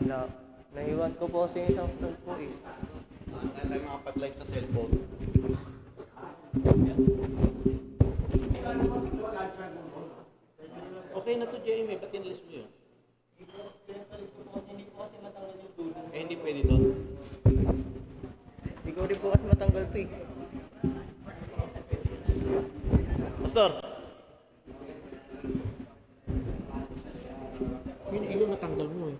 Na, naiwan ko po kasi yung isang stand po eh. Ano tayo makapag-live sa cellphone? Okay na to, Jamie. Ba't in-list mo yun? Eh, hindi pwede to. Ikaw rin po kasi matanggal to eh. Pastor! Yun, ikaw natanggal mo eh.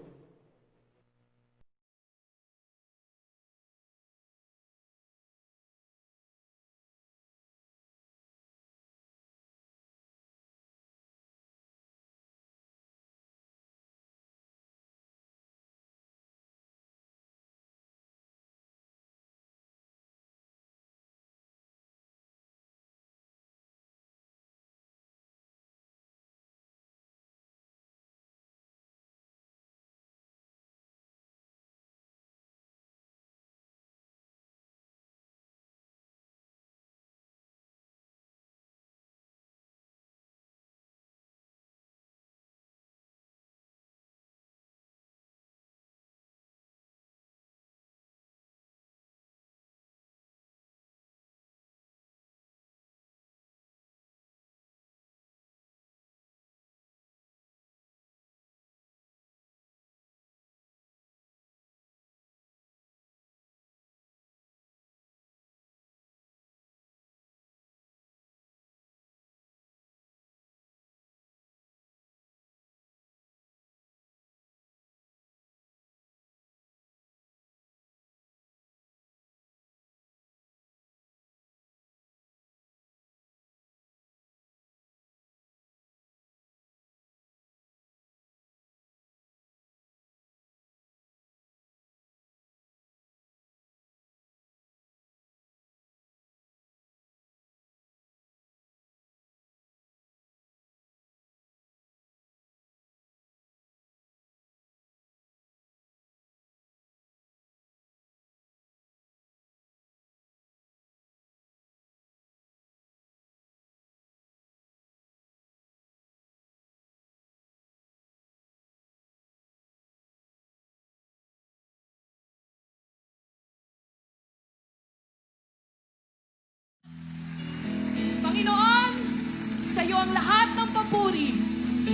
Panginoon, sa iyo ang lahat ng papuri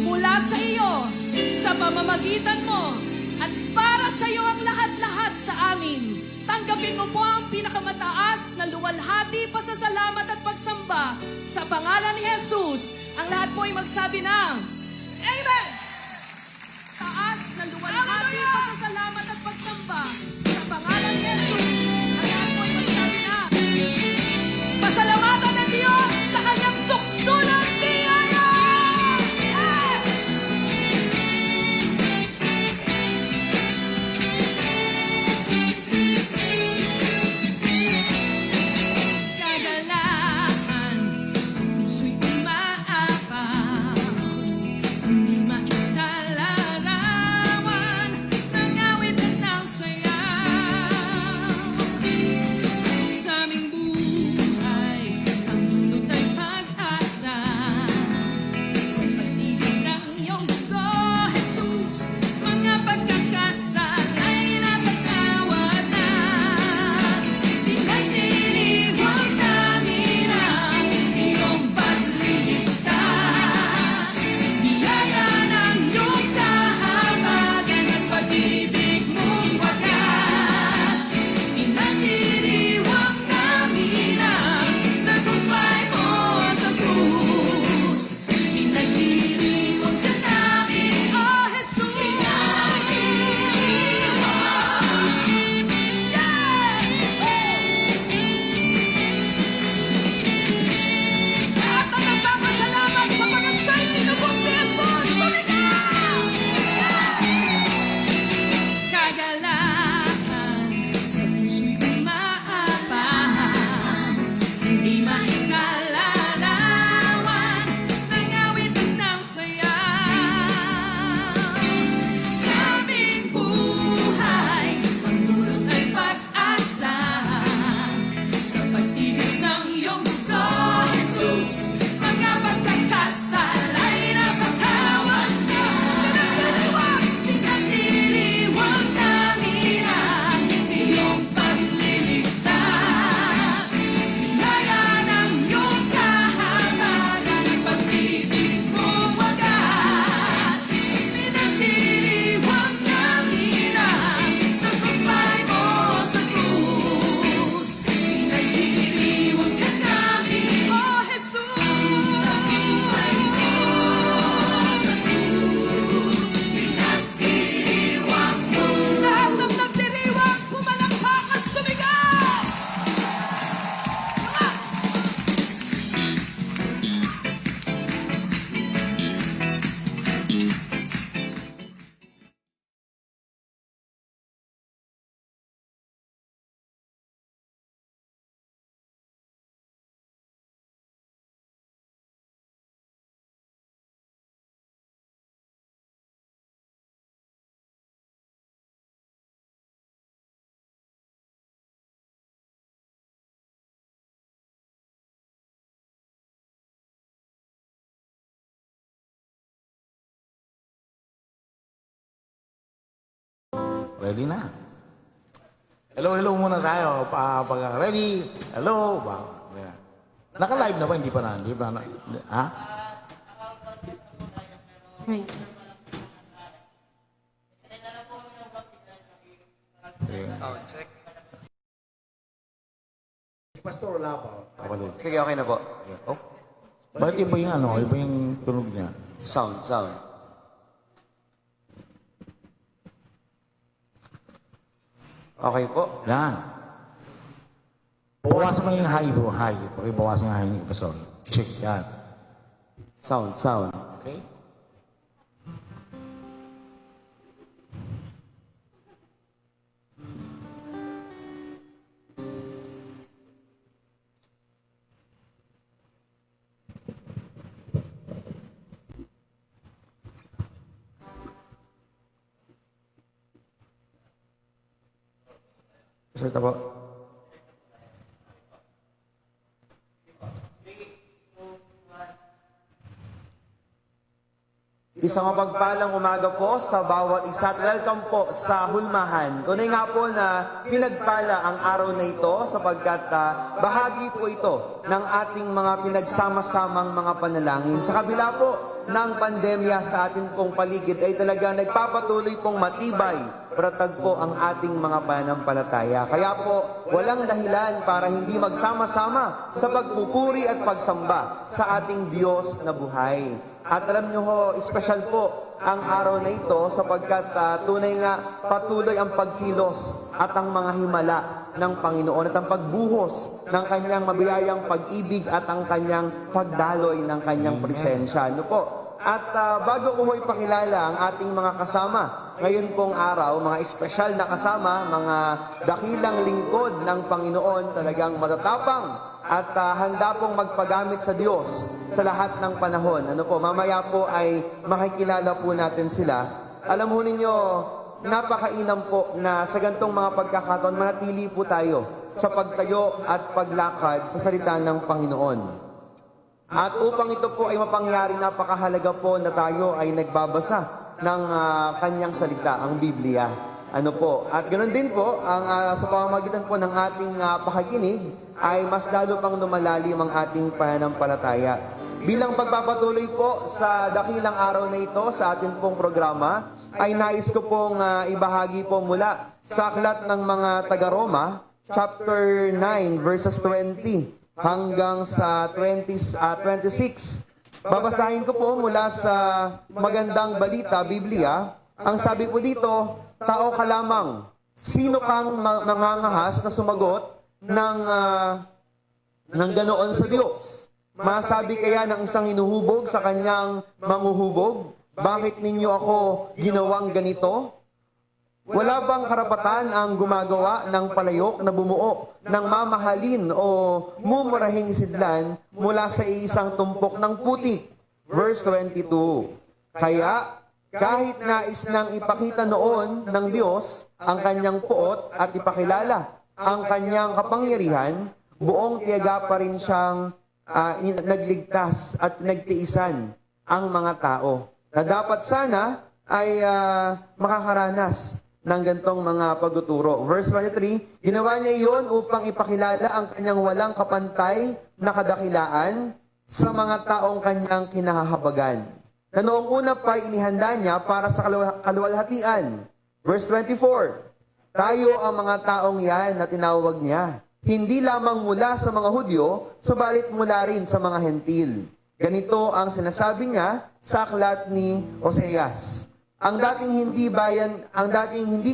mula sa iyo, sa pamamagitan mo, at para sa iyo ang lahat-lahat sa amin. Tanggapin mo po ang pinakamataas na luwalhati, pasasalamat at pagsamba sa pangalan ni Jesus. Ang lahat po ay magsabi ng Amen! Taas na luwalhati, pasasalamat at pagsamba sa pangalan ni Jesus. Ang lahat po ay magsabi ng pasalamatan ng Diyos sa kanyang sukdulang biyaya! Kagalahan sa puso'y umaakaw, hindi Ready na. Hello, hello muna tayo. Pag ready, hello. Naka-live na ba? Hindi pa na. Hindi pa na. Ha? Right. Sound check. Pastor, wala pa. Kapatid. Sige, okay na po. Oh, Bakit iba yung ano? Iba yung tunog niya? sound. Okay po. Yan. Bawasan mo yung high bro. High. Pakibawasan yung high ni Pastor. Check. Yan. Sound. Okay? Salita po. Isang mapagpalang umaga po sa bawat isa at welcome po sa Hulmahan. Tunay nga po na pinagpala ang araw na ito sapagkat bahagi po ito ng ating mga pinagsama-samang mga panalangin. Sa kabila po ng pandemya sa ating pong paligid ay talagang nagpapatuloy pong matibay, pratag po ang ating mga pananampalataya. Kaya po, walang dahilan para hindi magsama-sama sa pagpupuri at pagsamba sa ating Diyos na buhay. At alam nyo ho, espesyal po ang araw na ito sapagkat tunay nga patuloy ang pagkilos at ang mga himala ng Panginoon at ang pagbuhos ng kanyang mabiyayang pag-ibig at ang kanyang pagdaloy ng kanyang presensya. Ano po? At bago ko ipakilala ang ating mga kasama ngayon pong araw, mga espesyal na kasama, mga dakilang lingkod ng Panginoon, talagang matatapang at handa pong magpagamit sa Diyos sa lahat ng panahon. Ano po, mamaya po ay makikilala po natin sila. Alam ho ninyo, napakainam po na sa gantong mga pagkakataon, manatili po tayo sa pagtayo at paglakad sa salita ng Panginoon. At upang ito po ay mapangyari, napakahalaga po na tayo ay nagbabasa ng kanyang salita, ang Biblia. Ano po? At ganoon din po, sa pamamagitan po ng ating pakikinig, ay mas lalo pang lumalalim ang ating pananampalataya. Bilang pagpapatuloy po sa dakilang araw na ito sa ating pong programa, ay nais ko pong ibahagi po mula sa aklat ng mga taga-Roma, chapter 9, verses 20 hanggang sa 26. Babasahin ko po mula sa Magandang Balita, Biblia. Ang sabi po dito, tao ka lamang, sino kang mangangahas na sumagot ng ganoon sa Diyos? Masabi kaya ng isang hinuhubog sa kanyang manguhubog, bakit ninyo ako ginawang ganito? Wala bang karapatan ang gumagawa ng palayok na bumuo ng mamahalin o mumurahing isidlan mula sa isang tumpok ng putik? Verse 22. Kaya, kahit nais nang ipakita noon ng Diyos ang kanyang puot at ipakilala ang kanyang kapangyarihan, buong tiyaga pa rin siyang nagligtas at nagtiisan ang mga tao na dapat sana ay makakaranas ng gantong mga pagtuturo. Verse 23, ginawa niya iyon upang ipakilala ang kanyang walang kapantay na kadakilaan sa mga taong kanyang kinahahabagan, na noong una pa inihanda niya para sa kaluwalhatian. Verse 24, tayo ang mga taong yan na tinawag niya, hindi lamang mula sa mga Hudyo, subalit mula rin sa mga Hentil. Ganito ang sinasabi niya sa aklat ni Oseas. Ang dating hindi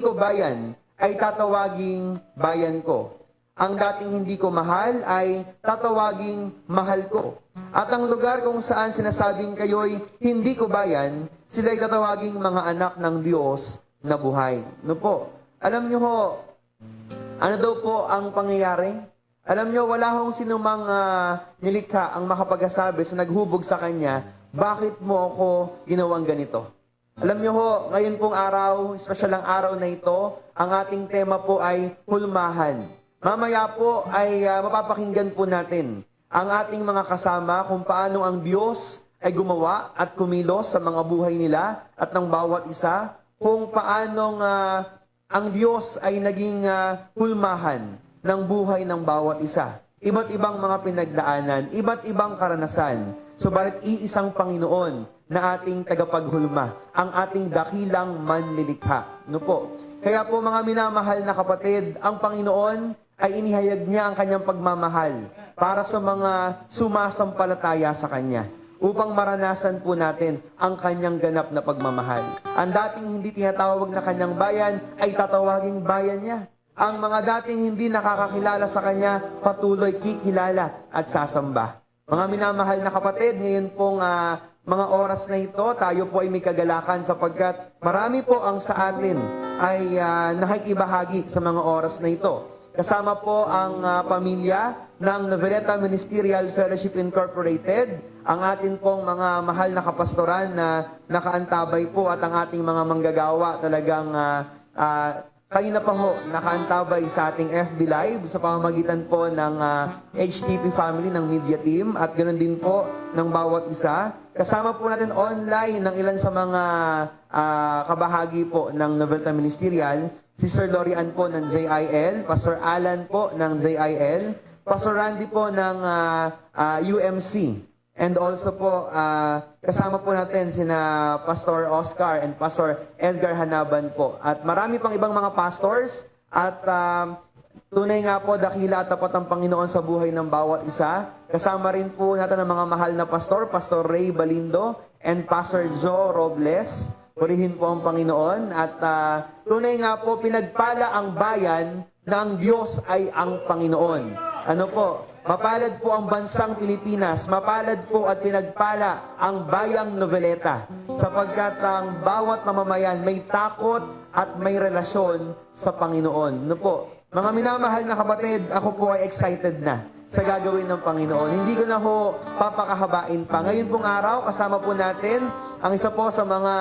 ko bayan ay tatawaging bayan ko. Ang dating hindi ko mahal ay tatawaging mahal ko. At ang lugar kung saan sinasabing kayo'y hindi ko bayan, sila'y tatawaging mga anak ng Diyos na buhay. No po? Alam niyo ho, ano daw po ang pangyayari? Alam niyo, wala hong sinumang nilikha ang makapag-asabi sa naghubog sa kanya, bakit mo ako ginawang ganito? Alam niyo ho, ngayon pong araw, espesyal ang araw na ito, ang ating tema po ay hulmahan. Mamaya po ay mapapakinggan po natin ang ating mga kasama kung paano ang Diyos ay gumawa at kumilos sa mga buhay nila at ng bawat isa, kung paanong ang Diyos ay naging hulmahan ng buhay ng bawat isa. Iba't ibang mga pinagdaanan, iba't ibang karanasan. Subalit iisang Panginoon na ating tagapaghulma, ang ating dakilang manlilikha. No po. Kaya po mga minamahal na kapatid, ang Panginoon ay inihayag niya ang kanyang pagmamahal para sa mga sumasampalataya sa Kanya upang maranasan po natin ang kanyang ganap na pagmamahal. Ang dating hindi tinatawag na kanyang bayan ay tatawaging bayan niya. Ang mga dating hindi nakakakilala sa Kanya, patuloy kikilala at sasamba. Mga minamahal na kapatid, ngayon pong mga oras na ito, tayo po ay may kagalakan sapagkat marami po ang sa atin ay nakikibahagi sa mga oras na ito. Kasama po ang pamilya ng Noveleta Ministerial Fellowship Incorporated, ang atin pong mga mahal na kapastoran na nakaantabay po at ang ating mga manggagawa talagang kanina pa ho, nakaantabay sa ating FB Live sa pamamagitan po ng HTP family ng media team at ganoon din po ng bawat isa. Kasama po natin online ng ilan sa mga kabahagi po ng Noveleta Ministerial, Sister Lorian po ng JIL, Pastor Alan po ng JIL, Pastor Randy po ng UMC. And also po, kasama po natin sina Pastor Oscar and Pastor Edgar Hanaban po. At marami pang ibang mga pastors at tunay nga po dakila at tapat ang Panginoon sa buhay ng bawat isa. Kasama rin po natin ang mga mahal na pastor, Pastor Ray Balindo and Pastor Joe Robles. Purihin po ang Panginoon at tunay nga po pinagpala ang bayan na ang Diyos ay ang Panginoon. Ano po? Mapalad po ang bansang Pilipinas, mapalad po at pinagpala ang bayang Noveleta sapagkat ang bawat mamamayan may takot at may relasyon sa Panginoon. No po? Mga minamahal na kapatid, ako po ay excited na sa gagawin ng Panginoon. Hindi ko na ho papakahabain pa. Ngayon pong araw, kasama po natin ang isa po sa mga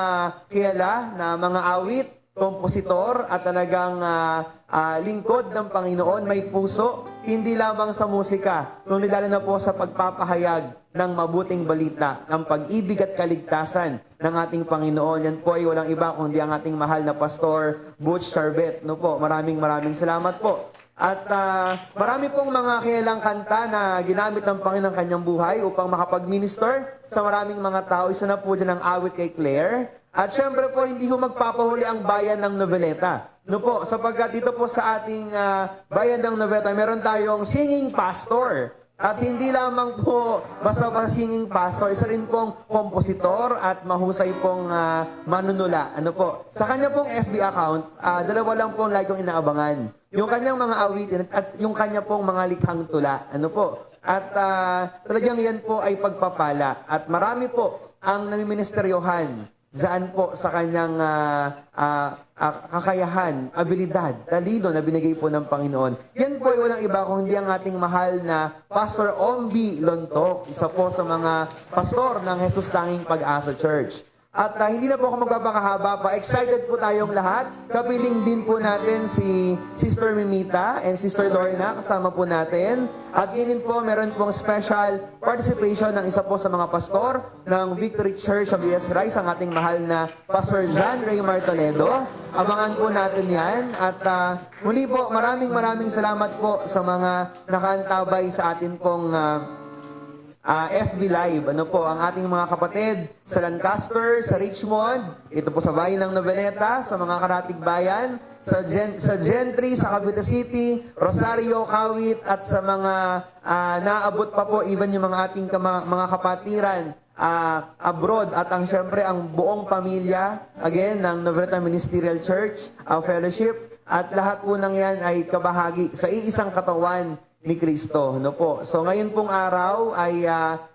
kilala na mga awit, kompositor at talagang lingkod ng Panginoon, may puso, hindi lamang sa musika, kundi lalo na po sa pagpapahayag ng mabuting balita, ng pag-ibig at kaligtasan ng ating Panginoon. Yan po ay walang iba kundi ang ating mahal na Pastor Butch Charbet. No po, maraming salamat po. At marami pong mga kilalang kanta na ginamit ng Panginoon ng kanyang buhay upang makapag-minister sa maraming mga tao. Isa na po dyan ang awit kay Claire. At syempre po, hindi ho magpapahuli ang bayan ng Noveleta. No po, sapagkat dito po sa ating bayan ng Noveleta, meron tayong singing pastor. At hindi lamang po basta singing pastor, isa rin pong kompositor at mahusay pong manunula. Ano po? Sa kanya pong FB account, dalawa lang pong like yung inaabangan. Yung kanyang mga awitin at yung kanya pong mga likhang tula. Ano po? At talagang yan po ay pagpapala. At marami po ang namiministeryohan dyan po sa kanyang kakayahan, abilidad, talino na binigay po ng Panginoon. Yan po ay walang iba kung hindi ang ating mahal na Pastor Ombi Lontok, isa po sa mga pastor ng Jesus Tanging Pag-asa Church. At hindi na po ako magpapakahaba pa. Excited po tayong lahat. Kapiling din po natin si Sister Mimita and Sister Lorna. Kasama po natin. At yun po, meron pong special participation ng isa po sa mga pastor ng Victory Church of Jesus Christ, ang ating mahal na Pastor John Raymar Toledo. Abangan po natin yan. At muli po, maraming salamat po sa mga nakaantabay sa atin pong FB Live. Ano po, ang ating mga kapatid sa Lancaster, sa Richmond, ito po sa bayan ng Noveleta, sa mga karatig bayan, sa Gentry, sa Cavite City, Rosario, Kawit, at sa mga naabot pa po, even yung mga ating mga kapatiran abroad, at ang syempre ang buong pamilya, again, ng Noveleta Ministerial Church, Fellowship, at lahat po ng yan ay kabahagi sa iisang katawan ni Kristo. No po. So ngayon pong araw ay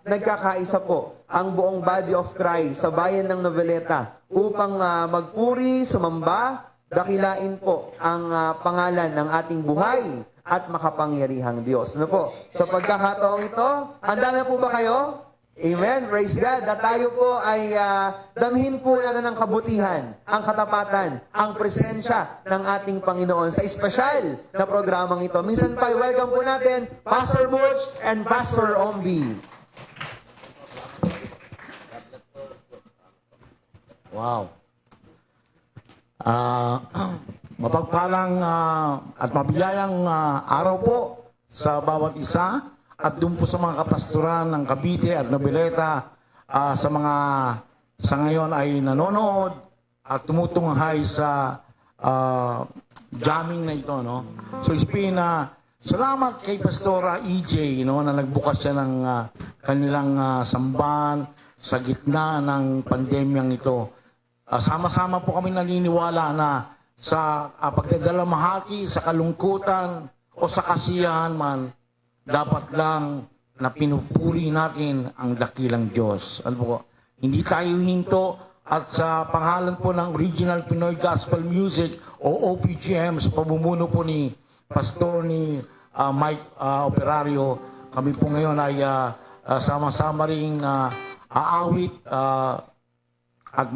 nagkakaisa po ang buong body of Christ sa bayan ng Noveleta upang magpuri, sumamba, dakilain po ang pangalan ng ating buhay at makapangyarihang Diyos. No po. Sa pagkakataong ito, handa na po ba kayo? Amen. Praise God. At tayo po ay damhin po natin ang kabutihan, ang katapatan, ang presensya ng ating Panginoon sa espesyal na programang ito. Minsan pa, welcome po natin Pastor Butch and Pastor Ombi. Wow. mapagpalang at mabiyayang araw po sa bawat isa at doon po sa mga kapastoran ng Cavite at Noveleta sa mga sa ngayon ay nanonood at tumutunghay sa jamming na ito, no? So, salamat kay Pastora EJ, no, na nagbukas siya ng kanilang sambahan sa gitna ng pandemyang ito. Sama-sama po kami naniniwala na sa pagdadalamhati, sa kalungkutan o sa kasiyahan man, dapat lang na pinupuri natin ang dakilang Diyos. Ano po? Hindi tayo hinto at sa pangalan po ng Original Pinoy Gospel Music o OPGM sa pamumuno po ni Pastor ni Mike Operario, kami po ngayon ay sama-sama ring aawit at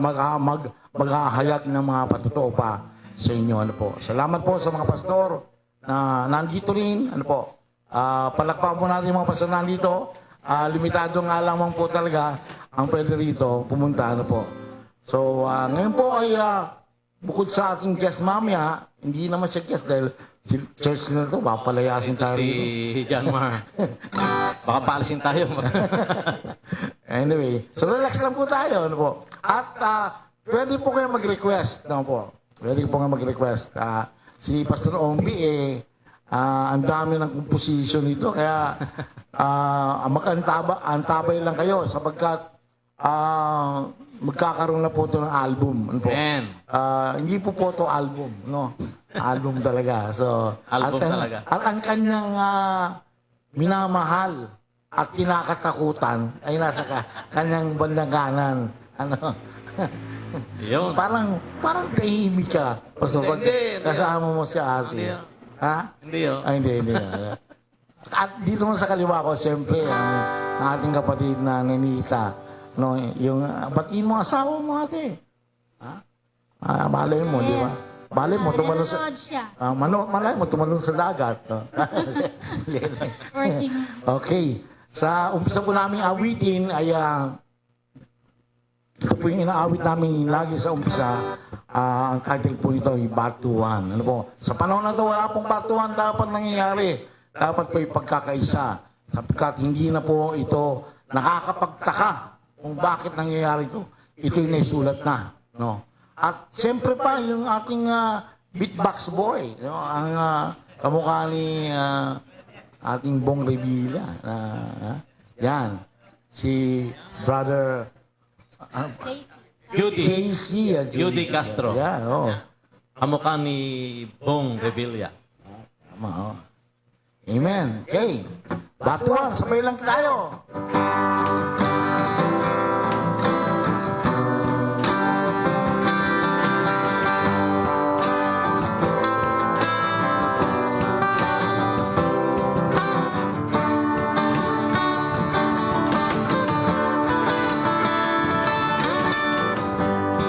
maghahayag ng mga patotoo pa sa inyo. Ano po. Salamat po sa mga pastor na nandito rin. Ano po. Palakpakan po natin mga pastor nandito. Limitado nga lamang po talaga ang pwede rito pumunta. Ano po. So, ngayon po ay bukod sa ating guest mamaya, hindi naman siya guest dahil church na ito, papalayasin tayo rito. Si John Mar. Baka paalisin tayo. Anyway, so relax lang po tayo. Ano po. At pwede po kayo mag-request. Ano po. Pwede po kayo mag-request. Si Pastor Ombi, ang dami ng composition nito. Kaya, antabay lang kayo sapagkat magkakaroon na po ito ng album. Ano po? Hindi po ito album. No? Album talaga. So, Album talaga. At ang kanyang minamahal at kinakatakutan ay nasa kanyang bandang Ano? Yun. Parang tahimik ka. Pastor, Hindi. kasama mo si ate. Hindi yun. Ha? Hindi yun. Ay, hindi. At dito mo sa kaliwa ko, siyempre, ang ating kapatid na Nenita. No, yung batiin mo asawa mo ate. Ha? Malay mo, di ba? Malay mo, tumalon sa... Nanonood siya. Malay mo, tumalon sa dagat. No? Working. Okay. Sa umpisa po namin awitin ay ito po yung inaawit namin lagi sa umpisa. Ang title po nito ay Batuhan. Ano po? Sa panahon na ito, wala pong batuhan dapat nangyayari. Dapat po yung pagkakaisa. Sapagkat hindi na po ito nakakapagtaka kung bakit nangyayari ito. Ito yung naisulat na. No? At siyempre pa, yung ating beatbox boy. No? Ang kamukha ni ating Bong Revilla. Yan. Si Brother... JC. Judy Castro. Yan, oo. Kamukha ni Bong Revilla. Tama, oo. Amen. Okay. Batuhan, sabay lang tayo.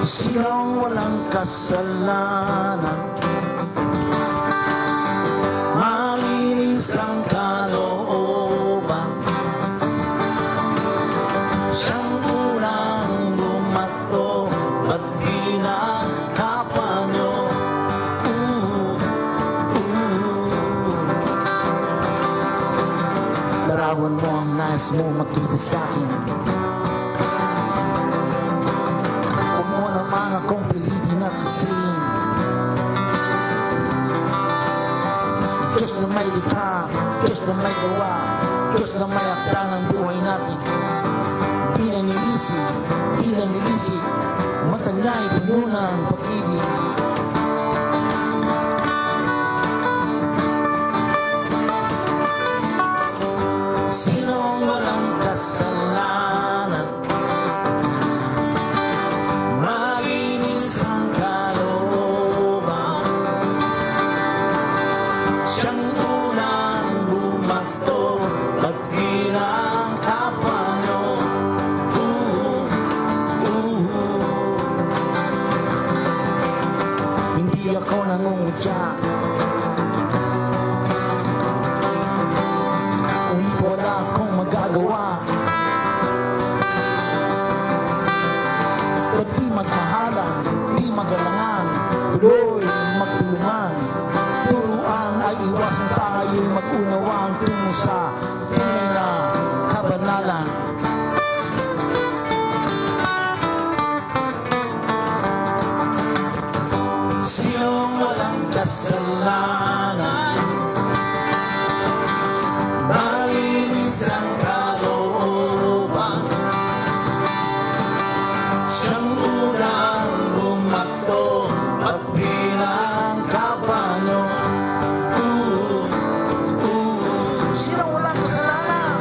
Sinong walang kasalanan, malinis ang kalooban, siyang unang bumato, ba't ginakapa nyo? Larawan mo ang nais mo makita sa'kin. Mga kong pilitin at sing Diyos na may likha, Diyos na may gawa, Diyos na may akda ng buhay natin. Di na nilisik, mata niya'y puno ng pag-ibig. Sino ang walang kasalanan, ang kalooban, siyang unang bumato, ba't ginakapa nyo? Hindi ako nangungutya, kung wala akong magagawa. Ba't di magmahalan, di magalangan, tuloy magtulungan. sa tunay na kabanalan. Sinong walang kasalanan, malinis ang kalooban, siyang unang bumakbo at bilang kabanyo. Sinong walang kasalanan?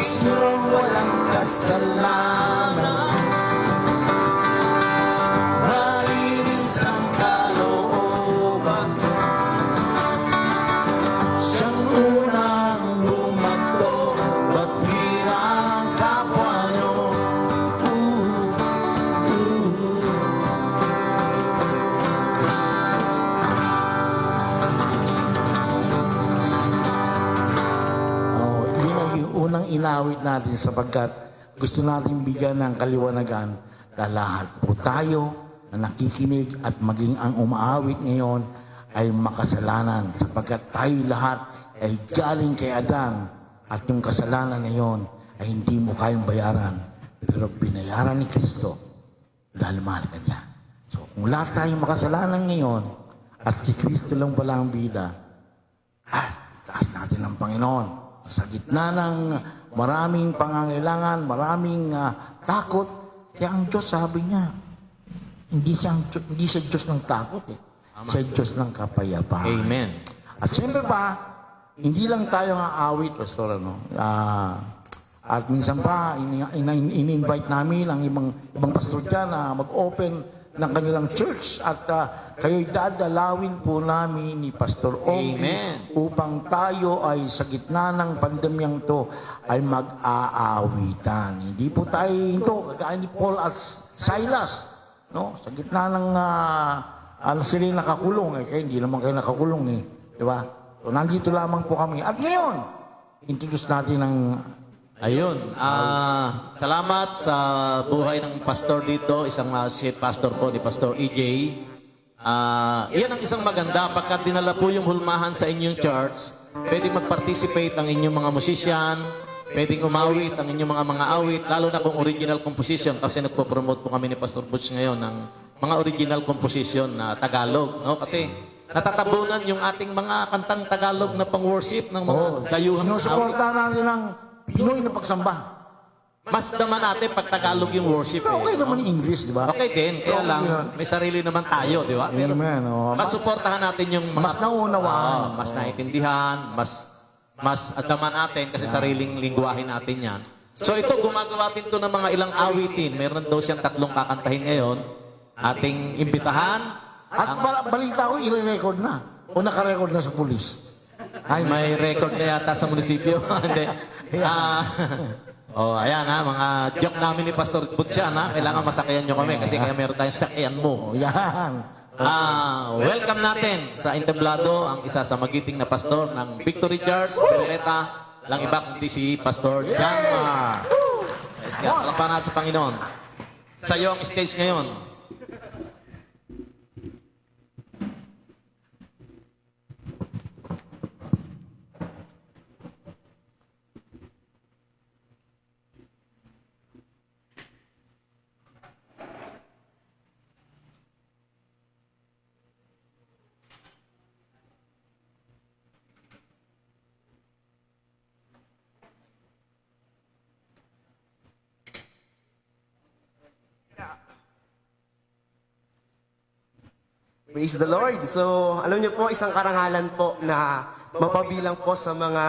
Sinong walang kasalanan, malinis ang kalooban, siyang unang bumakbo at bilang kapwa nyo. Yun ang yung unang inawit natin sapagkat gusto natin bigyan ng kaliwanagan na lahat po tayo na nakikinig at maging ang umaawit ngayon ay makasalanan sapagkat tayo lahat ay galing kay Adan at yung kasalanan na yon ay hindi mo kayang bayaran pero binayaran ni Kristo dahil mahal ka niya. So kung lahat tayo makasalanan ngayon at si Kristo lang pala ang bida, taas natin ang Panginoon. Sa gitna ng maraming pangangailangan, maraming takot, kaya ang Diyos sabi niya, hindi siya Diyos ng takot siya Diyos ng kapayapaan. Amen. At siyempre pa, hindi lang tayo nga awit, Pastor, at minsan pa, in-invite namin ang ibang pastor dyan na mag-open ng kanilang church at kayo'y dadalawin po namin ni Pastor Omi Amen. upang tayo ay sa gitna ng pandemyang to ay mag-aawitan. Hindi po tayo ito, kagaya ni Paul at Silas, no? Sa gitna ng sila nakakulong, kaya hindi naman kayo nakakulong di ba? So nandito lamang po kami. At ngayon, introduce natin ang Ayun, salamat sa buhay ng pastor dito, isang associate pastor po ni Pastor EJ. Iyan ang isang maganda, pagka dinala po yung hulmahan sa inyong church, pwedeng mag-participate ang inyong mga musician, pwedeng umawit ang inyong mga awit, lalo na kung original composition, kasi nagpo-promote po kami ni Pastor Butch ngayon ng mga original composition na Tagalog, no? Kasi natatabunan yung ating mga kantang Tagalog na pang-worship ng mga dayuhang awit. sinusuportahan natin ang Pinoy na pagsamba. Mas naman natin pag Tagalog yung worship. Pero okay naman yung English, di ba? Okay din, kaya lang may sarili naman tayo, di ba? Pero Amen. mas suportahan natin yung mga, Mas naunawaan. mas naintindihan, mas agaman natin kasi sariling lingwahe natin yan. So ito, gumagawa din ito ng mga ilang awitin. Meron daw siyang 3 kakantahin ngayon. Ating imbitahan. At balita ko, i-record na. O naka-record na sa pulis. Ay, may record na yata sa munisipyo. Hindi. Ayan mga joke namin ni Pastor Butchan, kailangan masakyan nyo kami kasi kaya meron tayong sakyan mo. O yan. Welcome natin sa Entablado ang isa sa magiting na pastor ng Victory Church, Pileta, lang iba kundi si Pastor Janmar. Yes, palakpakan natin sa Panginoon. Sa iyo ang stage ngayon. Praise the Lord. So, alam niyo po, isang karangalan po na mapabilang po sa mga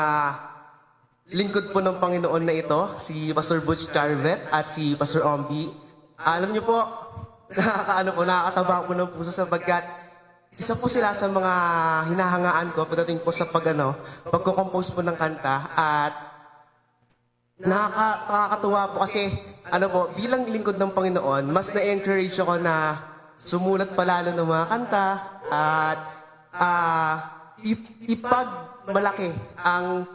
lingkod po ng Panginoon na ito, si Pastor Butch Carvet at si Pastor Ombi. Alam niyo po, nakakataba po ng puso sapagkat isa po sila sa mga hinahangaan ko pagdating po sa pagko-compose po ng kanta at nakakatuwa po kasi bilang lingkod ng Panginoon, mas na-encourage ako na sumulat palalo ng mga kanta at ipagmalaki ang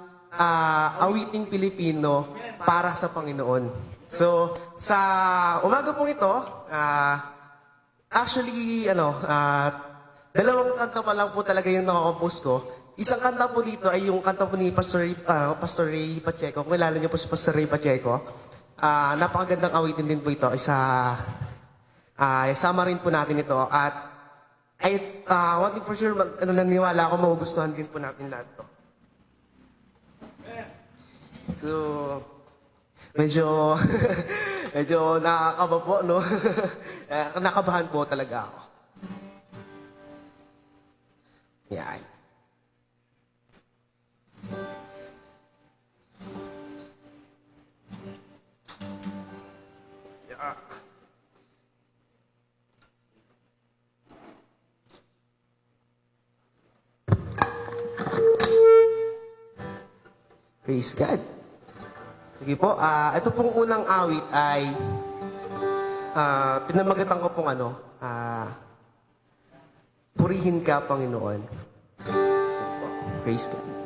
awiting Pilipino para sa Panginoon. So, sa umaga pong ito, actually, 2 kanta pa lang po talaga yung nakakompose ko. isang kanta po dito ay yung kanta po ni Pastor Ray Pacheco. Kung kilala niyo po si Pastor Ray Pacheco, napakagandang awitin din po ito. Sama rin po natin ito. At one thing for sure, naniwala ako magugustuhan din po natin lahat to. So, medyo nakakaba po, no? Nakabahan po talaga ako. Yan. Praise God. Sige po, ito pong unang awit ay pinamagatan ko pong Purihin Ka, Panginoon. Sige po, praise God.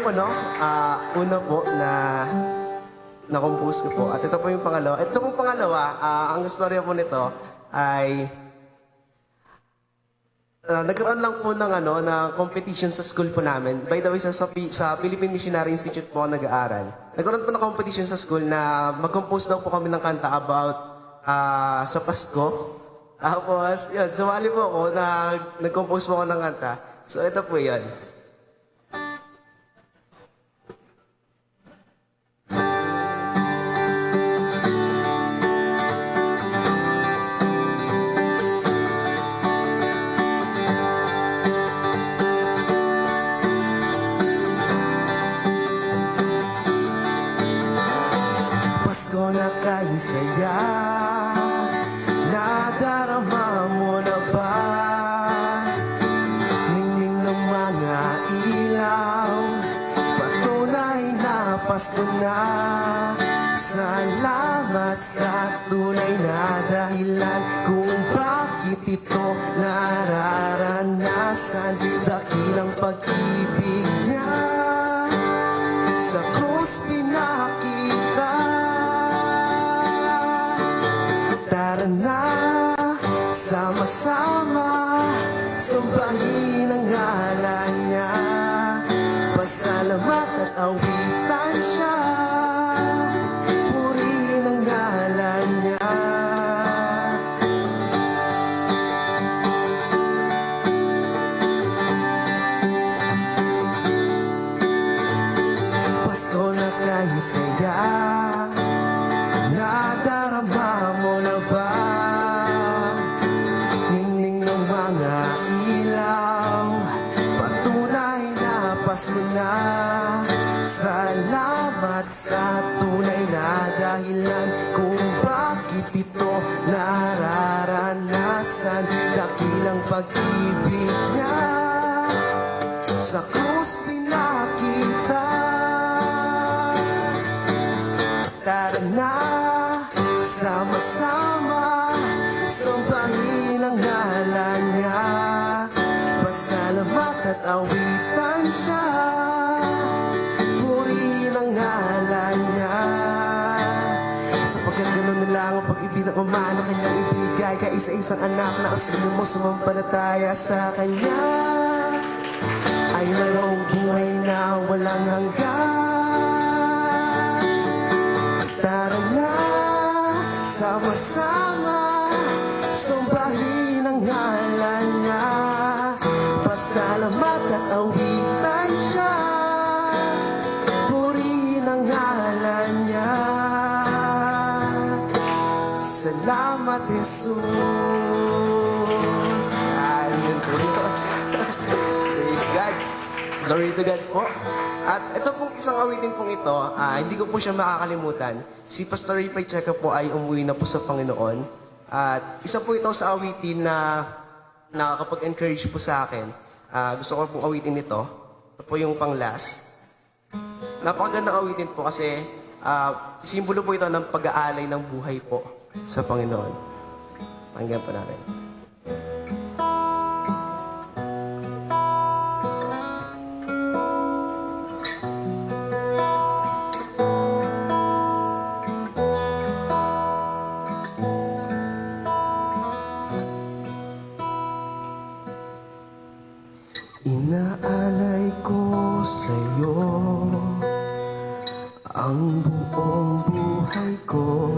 po, no? Una po na na-compose ko po. At ito po yung pangalawa. Ito pong pangalawa, ang storya po nito ay nagkaroon lang po ng, ng competition sa school po namin. By the way, sa Philippine Missionary Institute po ako nag-aaral. Nagkaroon po ng competition sa school na mag-compose daw po kami ng kanta about sa Pasko. Tapos, yun, sumali po ako na nag-compose po ako ng kanta. So, ito po yun. Pasko na kayo saya, nadarama mo na ba? Ningning ng mga ilaw, patunay na Pasko na. Salamat sa tunay na dahilan kung bakit ito nararanasan. Dakilang pag-ibig niya sa krus pinakita. Tara na, sama-sama, sambahin ang ngalan niya. Pasalamat at awitan siya, purihin ang ngalan niya. Pasko na kayo saya, nadarama mo na ba? Ningning ng mga ilaw, patunay na Pasko na. Salamat sa tunay na dahilan kung bakit ito nararanasan. Dakilang pag-ibig niya sa krus pinakita. Tara na, sama-sama, sambahin ang ngalan niya. Pasalamat at awitan siya, purihin ang ngalan niya. Sapagkat gano'n na lang ang pag-ibig ng Ama na kanyang ibigay, kaisa-isang anak na kasunod mo sumampalataya sa kanya ay mayroong buhay na walang hanggan. Tara na, sama-sama, sambahin ang ngalan niya. Pasalamat at awitan siya, purihin ang ngalan niya. Salamat, Jesus. Amen po yun. Praise God. Glory to God po. At ito pong isang awitin pong ito, hindi ko po siya makakalimutan. Si Pastor Ray Pacheco po ay umuwi na po sa Panginoon. At isa po ito sa awitin na nakakapag-encourage po sa akin. Gusto ko pong awitin ito. Ito po yung pang-last. Napakagandang awitin po kasi simbolo po ito ng pag-aalay ng buhay po sa Panginoon. Pakinggan po natin. Inaalay ko sa'yo ang buong buhay ko.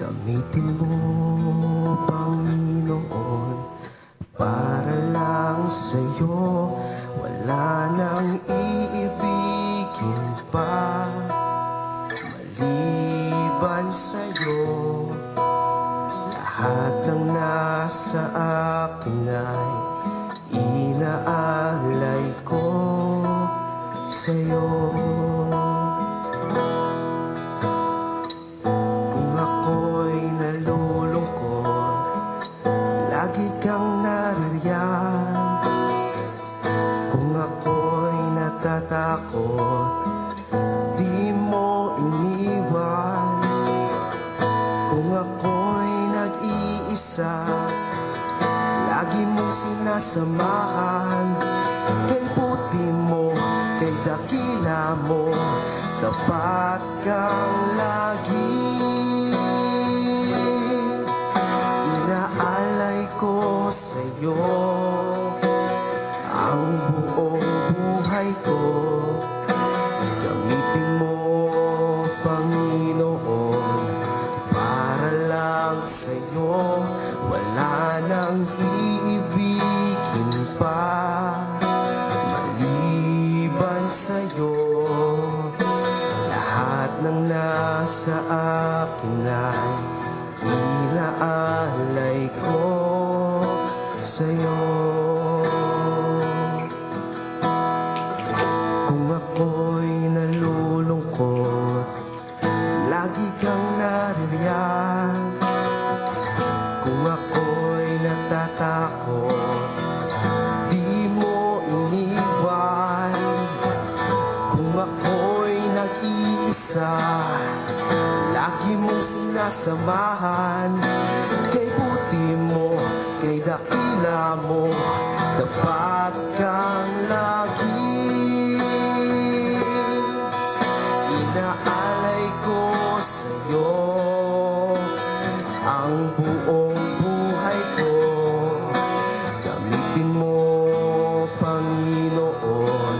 Gamitin mo, Panginoon, para lang sa'yo. Wala nang iibigin pa maliban sa'yo. Lahat ng nasa akin ay inaalay ko sa'yo. Kung ako'y nalulungkot, lagi kang naririyan. Kung ako'y natatakot, di mo iniwan. Kung ako'y nag-iisa, lagi mo sinasamahan. Kay puti mo, kay inaalay ko sa'yo. Kung ako'y nalulungkot, lagi kang naririyan. Kung ako'y natatakot, di mo iniwan. Kung ako'y nag-iisa, lagi mong sinasamahan. Kay buti mo, kay dakila mo, dapat kang lagi. Inaalay ko sa'yo ang buong buhay ko. Gamitin mo, Panginoon,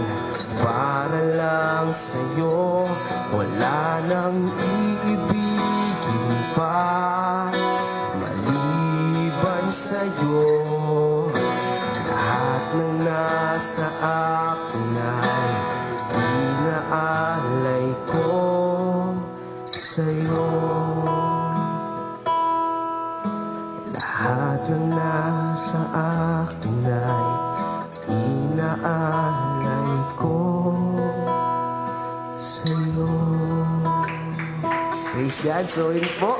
para lang sa'yo. Wala nang iibigin pa maliban sa'yo. Lahat ng nasa akin ay inaalay ko sa'yo. Lahat ng nasa akin ay inaalay ko sa'yo. Praise God. So yun po.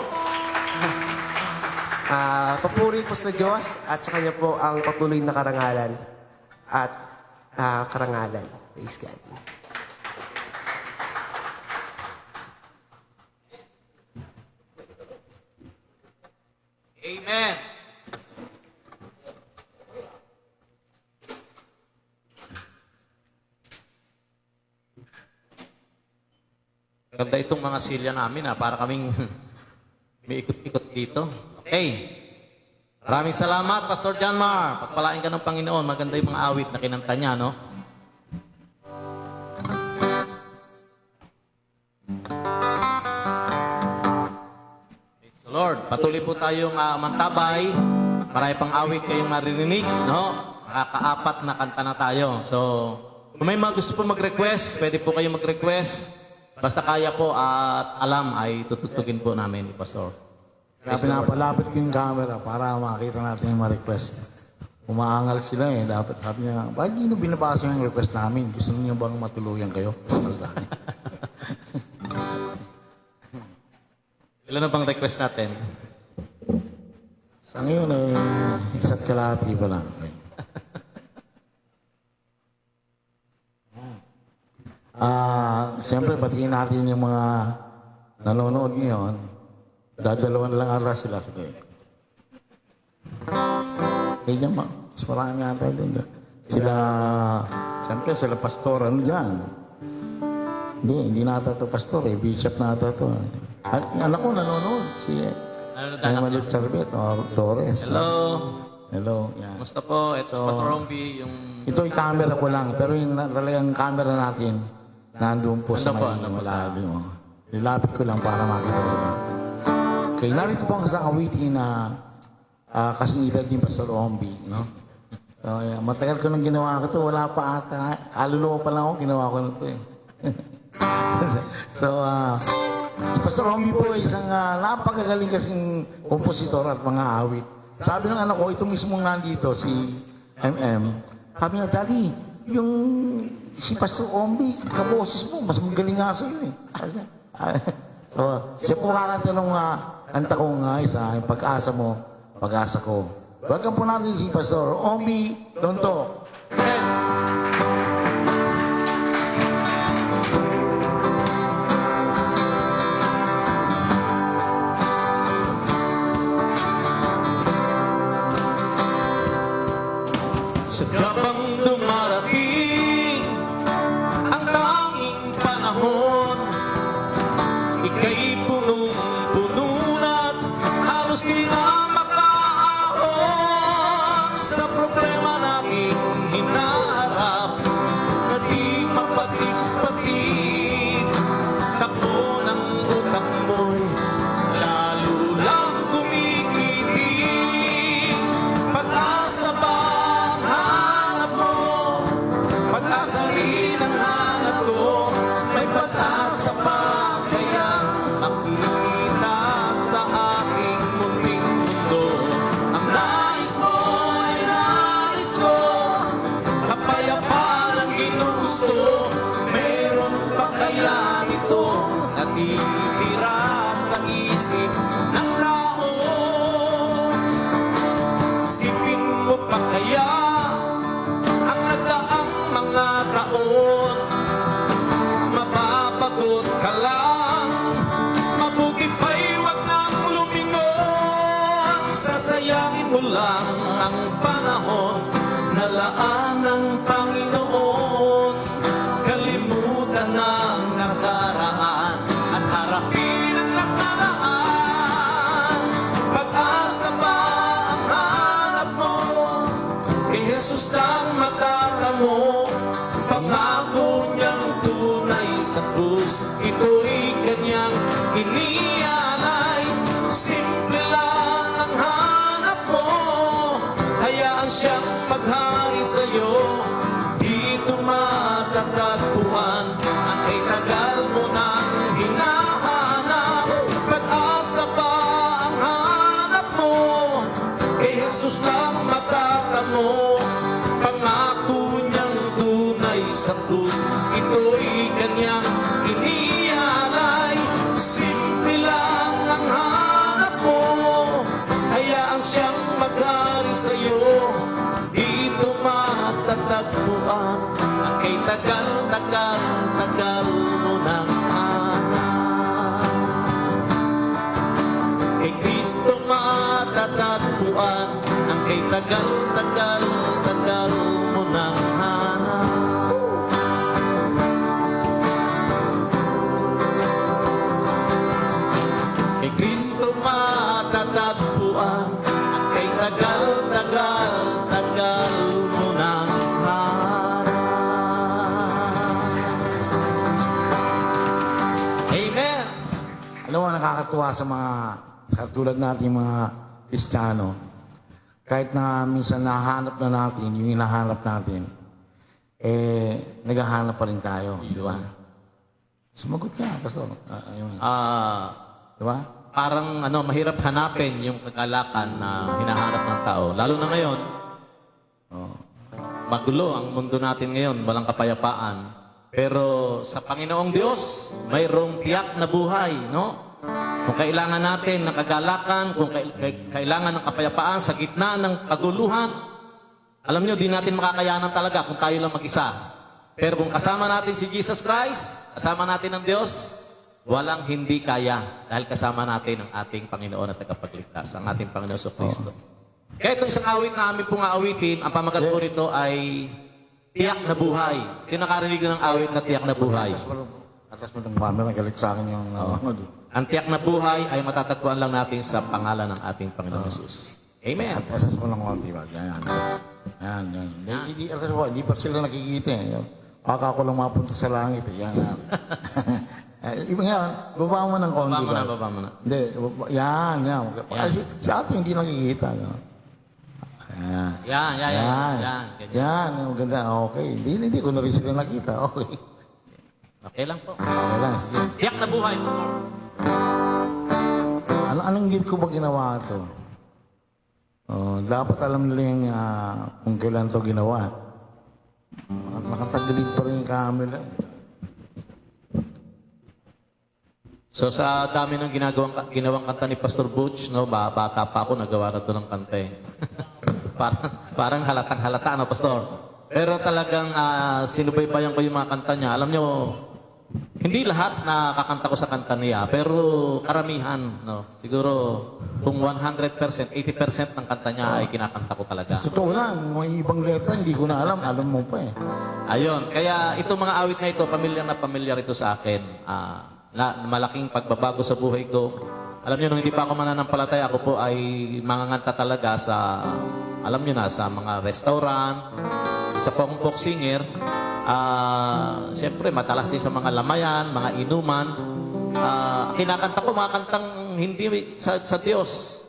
Papuri po sa Diyos at sa Kanya po ang patuloy na karangalan at karangalan. Praise God. Amen. Ganda itong mga silya namin para kaming may ikot-ikot dito. Okay. Maraming salamat, Pastor John Mar. Pagpalain ka ng Panginoon. Maganda yung mga awit na kinanta niya, no? Praise the Lord. Patuloy po tayong mantabay. Marami pang awit kayong maririnig, no? Nakakaapat na kanta na tayo. So, kung may mga gusto po mag-request, pwede po kayo mag-request. Basta kaya po at alam ay tututugin po namin ni Pastor. Kaya pinapalapit ko yung camera para makita natin yung mga request. Umaangal sila eh. Dapat sabi niya, bakit hindi nyo binabasa yung request namin? Gusto niyo bang matuluyan kayo? Para sa akin. Ilan na bang request natin? Sa ngayon eh, isa't kalahati pa lang. Siyempre, batiin natin yung mga nanonood ngayon. Dadalawa na lang ara sila. Kaya dyan, mas marami nga tayo doon. Sila, siyempre, sila pastor, ano dyan? Hindi nata ito pastor eh. Bishop nata ito. At anak ko nanonood. Si Emmanuel Charbet o Torres. Hello. Hello. Yan. Kumusta po? Ito So, Pastor Romby, yung... Ito yung camera ko lang. Pero yung talagang camera natin, nandun po sa Ano po, may ano po sa- malalim. Nilapit ko lang para makita ko sila. Okay, narito po ang isang awitin na kasingitan ni Pastor Romby, no? So, matagal ko nang ginawa ko ito. Wala pa ata. Kaluluwa pa lang ako, ginawa ko na ito eh. So, si Pastor Romby po ay isang napakagaling kasing kompositor at mga awit. Sabi ng anak ko, ito mismong nandito, si MM, sabi niya, Daddy, yung si Pastor Romby, kaboses mo, mas magaling nga sa'yo eh. So, siya po kakanta nung kanta kong isa, yung pag-asa mo, pag-asa ko. Welcome po natin si Pastor Romby Lonto. Sa gabang dumarating ang tanging panahon, ika'y punong-puno na't halos di na makaahon sa problema nating hinaharap na di mapatig-patig. Takbo ng utak mo'y lalo lang kumikitig. Pag-asa ba pag-asa rin ang hanap ko, may pag-asa pa kaya makita sa aking munting Kaya ang nagdaang mga taon, mapapagod ka lang. Mabuti pa'y wag nang lumingon. Sasayangin mo lang ang panahon na laan ng Panginoon. Kalimutan na ang nakaraan at harapin ang nakaraan. Pag-asa pa ang hanap mo, kay Jesus lang makakamo. Pangako niyang tunay sa krus, ito'y kanyang inialay. Simple lang ang hanap mo, hayaan siyang maghari sa'yo. Dito matatagpuan ang kay tagal mo nang hinahanap. Pag-asa pa ang hanap mo, kay Jesus lang makakamo. Pangako niyang tunay sa krus, ito'y kanyang inialay. Simple lang ang hanap mo, hayaan siyang maghari sa'yo. Dito matatagpuan ang kay tagal mo nang hanap. Kay Kristo matatagpuan ang kay tagal mo nang hanap. Kay Kristo matatagpuan ang kay tagal mo nang hanap. Amen. Alam mo, nakakatuwa sa mga katulad natin mga Kristiyano. Kahit na minsan nahanap na natin, yung hinahanap natin, naghahanap pa rin tayo, di ba? Sumagot ka, Pastor. Di ba? Parang mahirap hanapin yung kagalakan na hinahanap ng tao. Lalo na ngayon, magulo ang mundo natin ngayon, walang kapayapaan. Pero sa Panginoong Diyos, mayroong tiyak na buhay, no? Kung kailangan natin ng kagalakan, kung kailangan ng kapayapaan sa gitna ng kaguluhan, alam nyo, di natin makakayanan talaga kung tayo lang mag-isa. Pero kung kasama natin si Jesus Christ, kasama natin ang Diyos, walang hindi kaya dahil kasama natin ang ating Panginoon at tagapagligtas, ang ating Panginoon sa Kristo. Kaya itong isang awit na amin pong aawitin, ang pamagat po rito ay tiyak na buhay. Sino nakarinig ng awit na tiyak na buhay? Atas mo ng camera, galit sa akin yung Ang tiyak na buhay ay matatagpuan lang natin sa pangalan ng ating Panginoon Jesus. Amen. At asas mo ng konti ba? Yan. Hindi pa sila nakikita eh. Baka ako lang mapunta sa langit eh. Yan. Iba nga, baba mo ng konti ba? Baba mo na. Hindi, yan. Si ate hindi nakikita. No? Yan. Yan, maganda. Okay. Hindi ko na rin sila nakita. Okay. Okay lang po. Okay lang, sige. Tiyak na buhay. Anong gift ko ba ginawa ito? Dapat alam nila yung kung kailan ito ginawa. Nakatagilid pa rin yung camera. So sa dami ng ginawang kanta ni Pastor Butch, no, bata pa ako, nagawa na ito ng kanta eh. parang halatang-halata, no, Pastor? Pero talagang sinubaybayan ko yung mga kanta niya. Alam nyo, hindi lahat na kakanta ko sa kanta niya, pero karamihan, no? Siguro kung 100%, 80% ng kanta niya ay kinakanta ko talaga. Totoo lang, may ibang letra, hindi ko na alam. Alam mo pa eh. Ayun, kaya itong mga awit na ito, pamilyar ito sa akin. Na malaking pagbabago sa buhay ko. Alam niyo, nung hindi pa ako mananampalataya, ako po ay manganganta talaga sa, alam niyo na, sa mga restaurant, sa folk singer. Siyempre, matalas din sa mga lamayan, mga inuman. Kinakanta ko mga kantang hindi sa Diyos.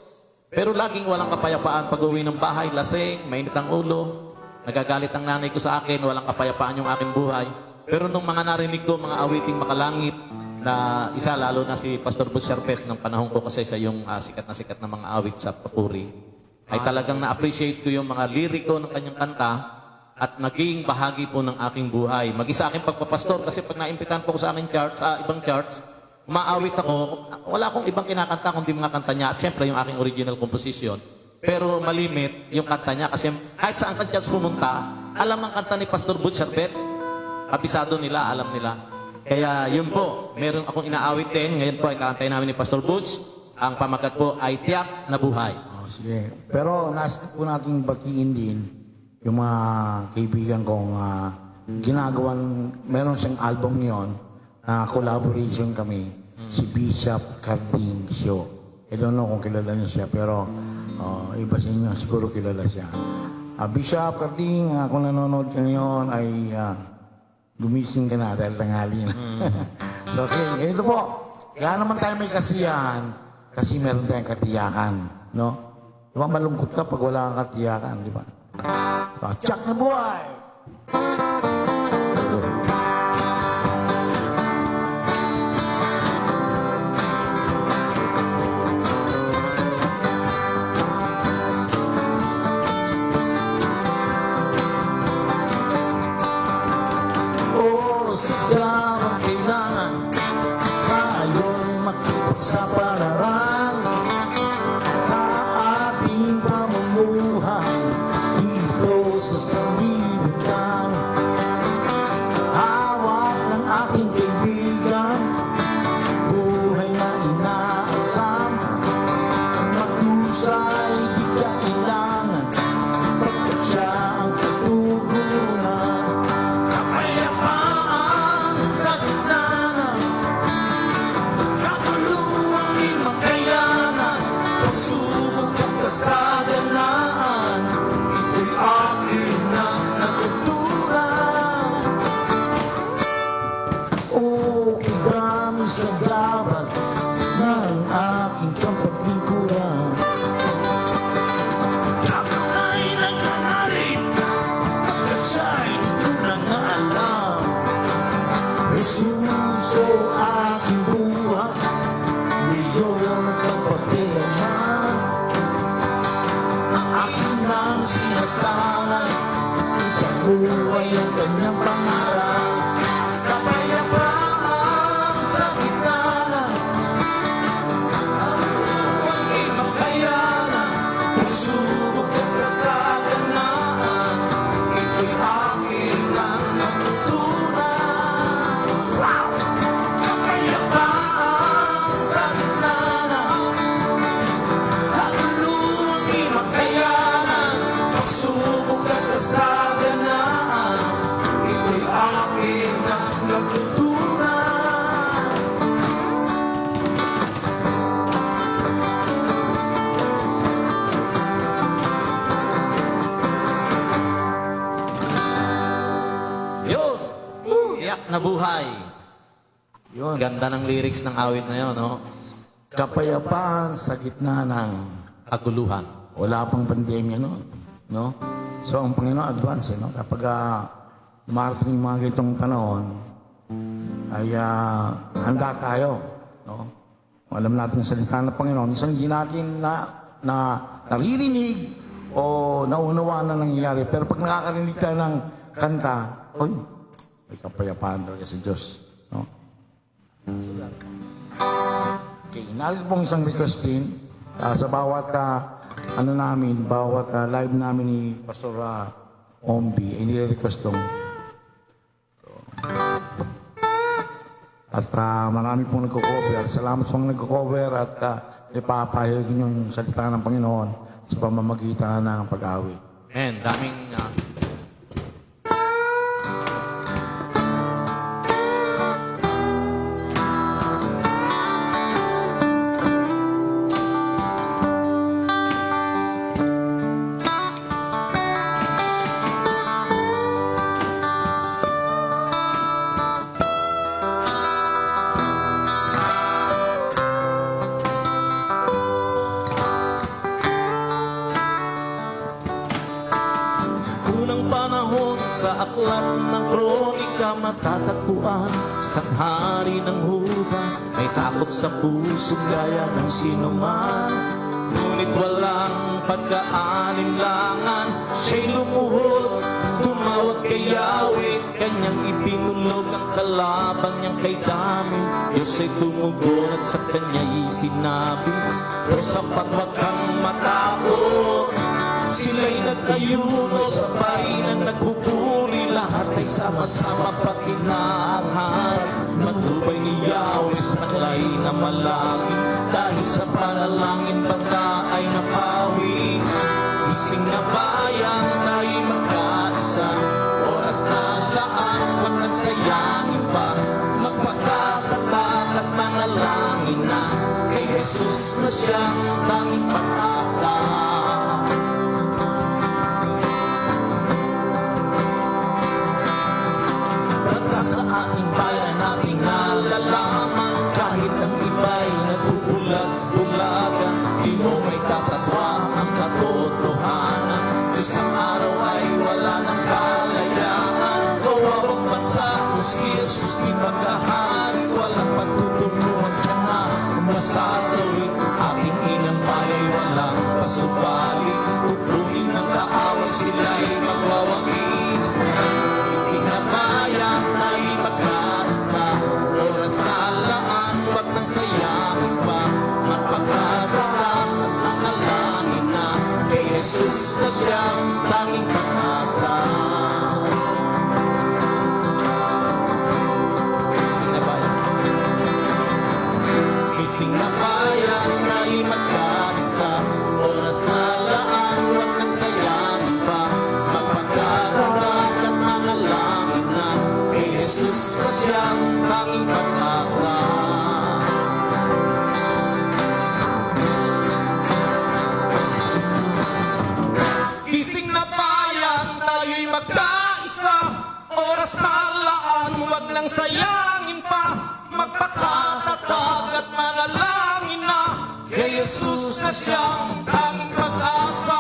Pero laging walang kapayapaan pag uwi ng bahay, lasing, mainit ang ulo. Nagagalit ang nanay ko sa akin, walang kapayapaan yung aking buhay. Pero nung mga narinig ko, mga awiting makalangit, na isa lalo na si Pastor Butch Sharpet ng panahon ko kasi siya yung sikat na mga awit sa papuri, ay talagang na-appreciate ko yung mga liriko ng kanyang kanta at naging bahagi po ng aking buhay. Mag-isa aking pagpapastor kasi pag naimbitahan po ko sa aking church, ibang church, umaawit ako, wala akong ibang kinakanta kundi mga kanta niya at syempre yung aking original composition. pero malimit yung kanta niya kasi kahit saan ka dyan pumunta, alam ang kanta ni Pastor Butch Arbet. Kabisado nila, alam nila. Kaya yun po, meron akong inaawit din. Ngayon po ay kakantay namin ni Pastor Butch. Ang pamagat po ay Tiyak na Buhay. Oh, sige. Pero nais po natin batiin din yung mga kaibigan kong ginagawan, meron siyang album yon na collaboration kami, si Bishop Carding Show. I don't know kung kilala niyo siya, pero iba sa inyo, siguro kilala siya. Bishop Carding, kung nanonood ka ngayon, ay gumising ka na dahil tanghali na. So, okay, ito po. Kaya naman tayo may kasiyahan kasi meron tayong katiyakan, no? Di ba malungkot ka pag wala kang katiyakan, di ba? So, Tiyak na Buhay! Sadyang kailangan tayo'y makipagsapalaran sa ating pamumuhay dito sa sanlibutan. Hawak ng aking kaibigan, buhay na inaasam. Magdusay di kailangan, pagkat siya ang katugunan. Kapayapaan sa gitna ng katuluang di makayanan. Pagsubok at kasaganaan, ito'y akin ang natutunan. O kidami sa laban ng aking kapaglingkuran. Tiyak ay nangangalit, pagkat siya'y di ko na nga alam. Jesus, o aking buhay, ngayon ang kapatilaman. Ang aking nang sinasalan, ipabuhay ang kanyang pangarap. Kapayapaan sa gitna ng katuluang di makayanan. Pagsubok at kasaganaan, ito'y akin ang natutunan. Wow! Kapayapaan sa gitna ng katuluang di makayanan. Pagsubok at kasaganaan, ito'y akin ang natutunan. Yun! Tiyak na Buhay. Yun. Ganda ng lyrics ng awit na yun, no? Kapayapaan sa gitna ng Kaguluhan. wala pang pandemya noon, no? So ang Panginoon advance, no? Kapag dumarating yung mga ganitong panahon, ay handa tayo, no? Alam natin ang salita ng Panginoon. Minsan hindi natin naririnig o naunawaan na nangyayari. Pero pag nakakarinig tayo ng kanta, oy, may kapayapaan talaga sa Diyos, no? Okay, narito pong isang request din sa bawat bawat live namin ni Pastor Ombi, ay nire-request tong. At marami pong nagko-cover. Salamat sa mga nagko-cover at ipapahayag niyo yung salita ng Panginoon sa pamamagitan ng pag-awit. And daming unang panahon sa aklat ng kronika matatagpuan. Sanghari ng hubang, may takot sa puso gaya ng sinuman. Ngunit walang pagkaalinlangan, siya'y lumuhod, tumawag kay Yahweh. Kanyang itinulog ang kalaban niyang kay Dami. Diyos ay tumugon at sa kanya'y sinabi, o sapat wag kang matakot. nag-ayuno, sabay na nagpupuri, lahat ay sama-sama pati na ang hari. Matubay ni Yahweh sa taglay na malangin, dahil sa panalangin bangka ay napawi. Ising na bayan ay magkaisa, oras na laan, wag nang sayangin pa. Magpagkakatat at manalangin na, kay Jesus na siyang tanging pag-asa. Basta sa ating bayan nating nalalaman, kahit ang iba'y nagbubulag-bulagan, di mo may katatwa ang katotohanan. Isang araw ay wala ng kalayaan, kawawang bansa kung si Jesus di maghahari. Walang pagtutunguhan siya na masasawi, ating inang bayay walang pasubali. Tutunin ng kaawa sila'y magwawangis. Isinabayan ay magkaisa, oras na laan, wag nang sayangin pa. Magpagkakalat at nanalangin na, kay Jesus na siyang tanging pag-asa. Ising na bayan ay magkaisa, oras na laan, wag nang sayangin pa. Magpagkakalat at manalangin na, kay Jesus na siyang tanging pag-asa. Ising na bayan, tayo'y magkaisa, oras na laan, wag nang sayangin pa. Magpakatatag at manalangin na, kay Jesus na siyang tanging pag-asa.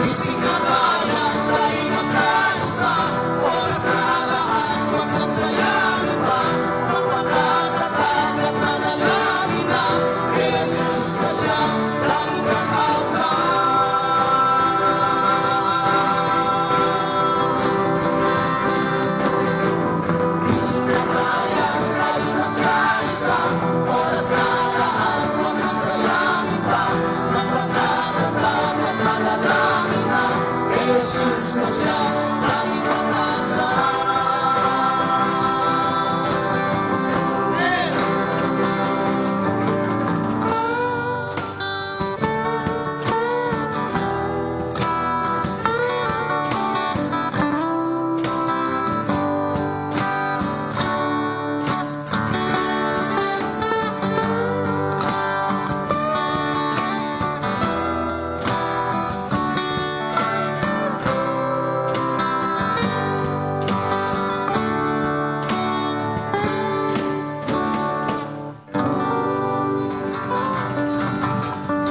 Ising na bayan, tayo'y magkaisa, oras na laan, wag nang sayangin pa. Magpakatatag at manalangin na, kay Jesus na siyang tanging pag-asa. Jesus na siyang tanging pag-asa.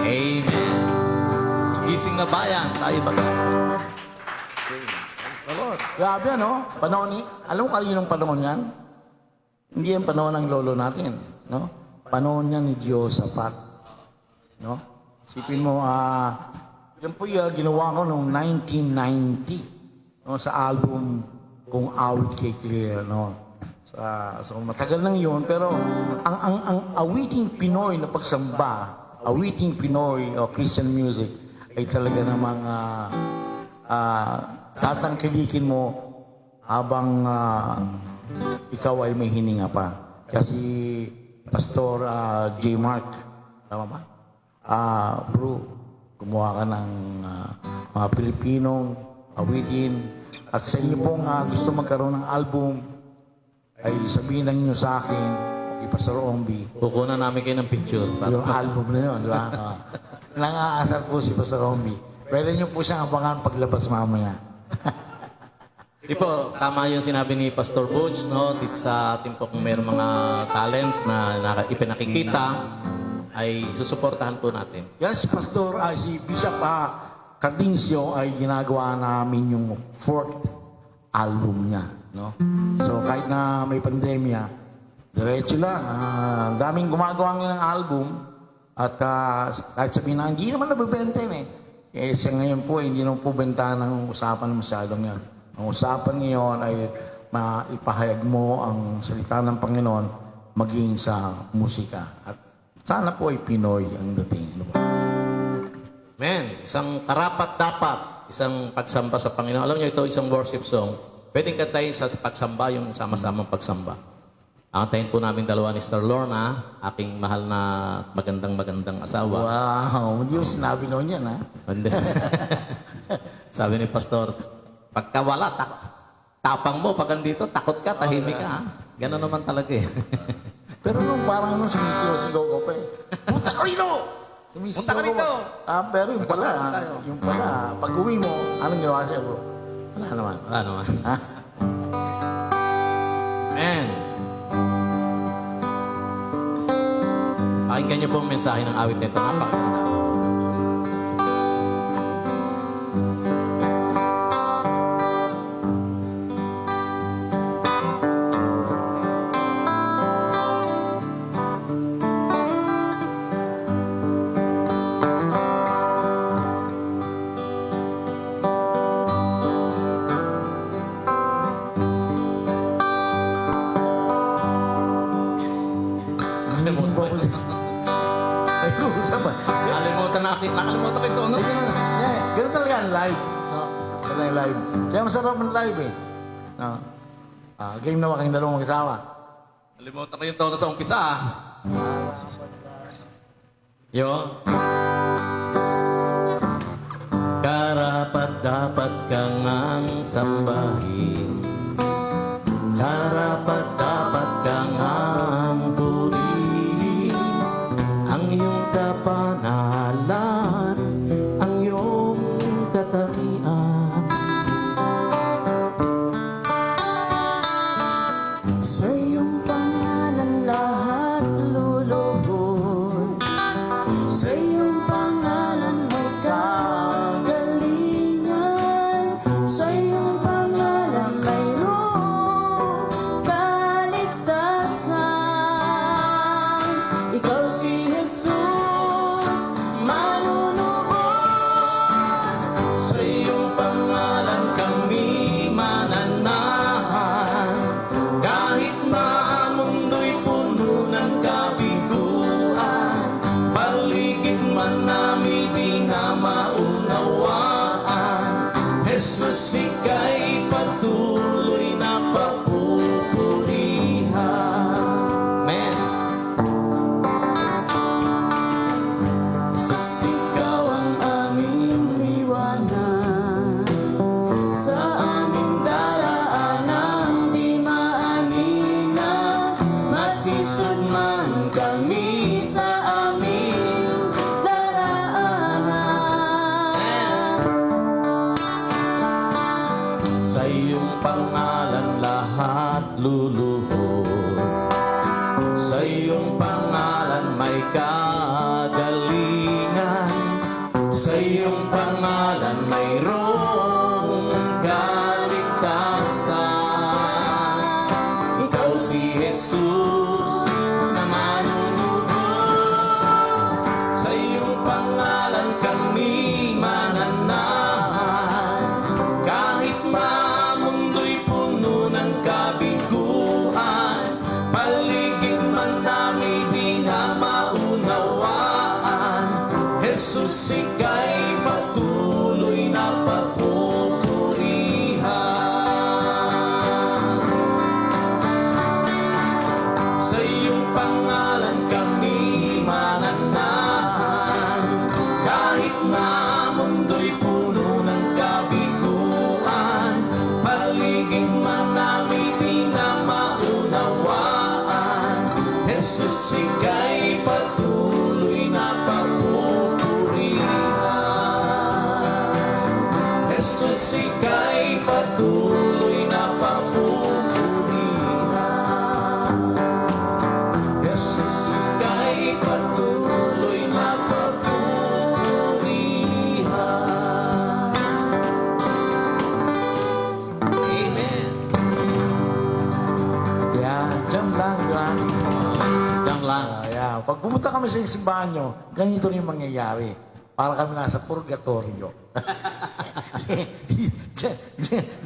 Amen. Gising na bayan, tayo mag-asa. Grabe, no? Panahon ni... Alam mo kaninong panahon yan? Hindi yan panahon ng lolo natin, no? Panahon yan ni Jehoshaphat, no? Sipin mo, yan po yung ginawa ko noong 1990, no? Sa album Kung Awit Kay Clear, no? So matagal lang yun, pero ang awiting Pinoy na pagsamba, awiting Pinoy o Christian music ay talaga namang tatangkilikin mo habang ikaw ay may hininga pa. Kasi Pastor J. Mark, tama ba? Bro, gumawa ka ng mga Pilipinong awitin. At sa inyo pong gusto magkaroon ng album, ay sabihin lang nyo sa akin, kay Pastor Ombi, Kukunan namin kayo ng picture. yung album na yun, di ba? Nangaasar po si Pastor Ombi. Pwede nyo po siyang abangan paglabas mamaya. Di po, tama yung sinabi ni Pastor Butch, no? Dito sa ating po kung mayroong mga talent na ipinakikita, ay susuportahan po natin. Yes, Pastor, si Bishop Cardincio ay ginagawa namin yung 4th album niya, no? So kahit na may pandemya, diretso lang. Daming gumagawa ng album at kahit sabihin na, hindi naman nabibenta yun eh. Sa ngayon po, hindi naman po benta ng usapan masyadong yan. Ang usapan ngayon ay maipahayag mo ang salita ng Panginoon maging sa musika. At sana po ay Pinoy ang dating. Ano ba? Men, isang karapat-dapat, isang pagsamba sa Panginoon. Alam niyo, ito isang worship song. Pwedeng kantayin sa pagsamba, yung sama-samang pagsamba. Antayin po namin dalawa ni Star Lorna, aking mahal na magandang asawa. Wow, hindi mo sinabi noon yan, ha? Hindi. Sabi ni Pastor, pagka wala, tapang mo, pag andito, takot ka, tahimik ka. Ha? Ganon naman talaga eh. Pero nung parang nung sumisigaw ka pa eh. Punta ka rito! Punta ka rito! Pero yung pala, pag uwi mo, anong ginawa siya, bro? Wala naman. Wala naman. Ha? Amen. Pakinggan niyo po ang mensahe ng awit nito. Napakaganda. Hindi po ako. Ay, usap ba? Nakalimutan ko ito, no? Ganun talaga ang live. No? Ganun ang live. Kaya masarap ang live eh. No? Game naman kayong dalawang mag-asawa. Nakalimutan ko yung tono sa umpisa, ah. Yun. Karapat-dapat kang ang sambahin. Karapat-dapat kang ang purihin. Ang iyong kapanalan, ang iyong katangian. Sa iyong pangalan lahat lulubog. Sa iyong pangalan may kagalingan. Sa iyong pangalan mayroong kaligtasan. Ikaw si Jesus, manunubos. Sa iyong pangalan kami mananahan. Kahit na ang mundo'y puno ng kabiguan, paligid man namin di na maunawaan. Jesus, ika'y patuloy na papupurihan. Amen. Jesus, ikaw ang aming liwanag. Sa aming daraanan di maaninag. Matisod man kami sa aming daraanan. Sa iyong pangalan lahat luluhod. Sa iyong pangalan may kagalingan. Sa iyong pangalan mayroong kaligtasan. Ikaw si Jesus na manunubos. Sa iyong pangalan kami mananahan. Kahit mundo'y puno ng kabiguan, paligid man namin di na maunawaan. Jesus, ika'y patuloy na papupurihan. Sa iyong pangalan kami mananahan. Kahit na mundo'y puno ng kabiguan, paligid man namin di na maunawaan. Jesus, ika'y patuloy na papupurihan. Jesus, ika'y patuloy na papupurihan. Jesus, ika'y patuloy na papupurihan. Amen. Yan, dyan lang, yan. Diyan lang. Yeah. Pag pumunta kami sa simbahan nyo, ganito rin mangyayari. Para kami nasa purgatorio.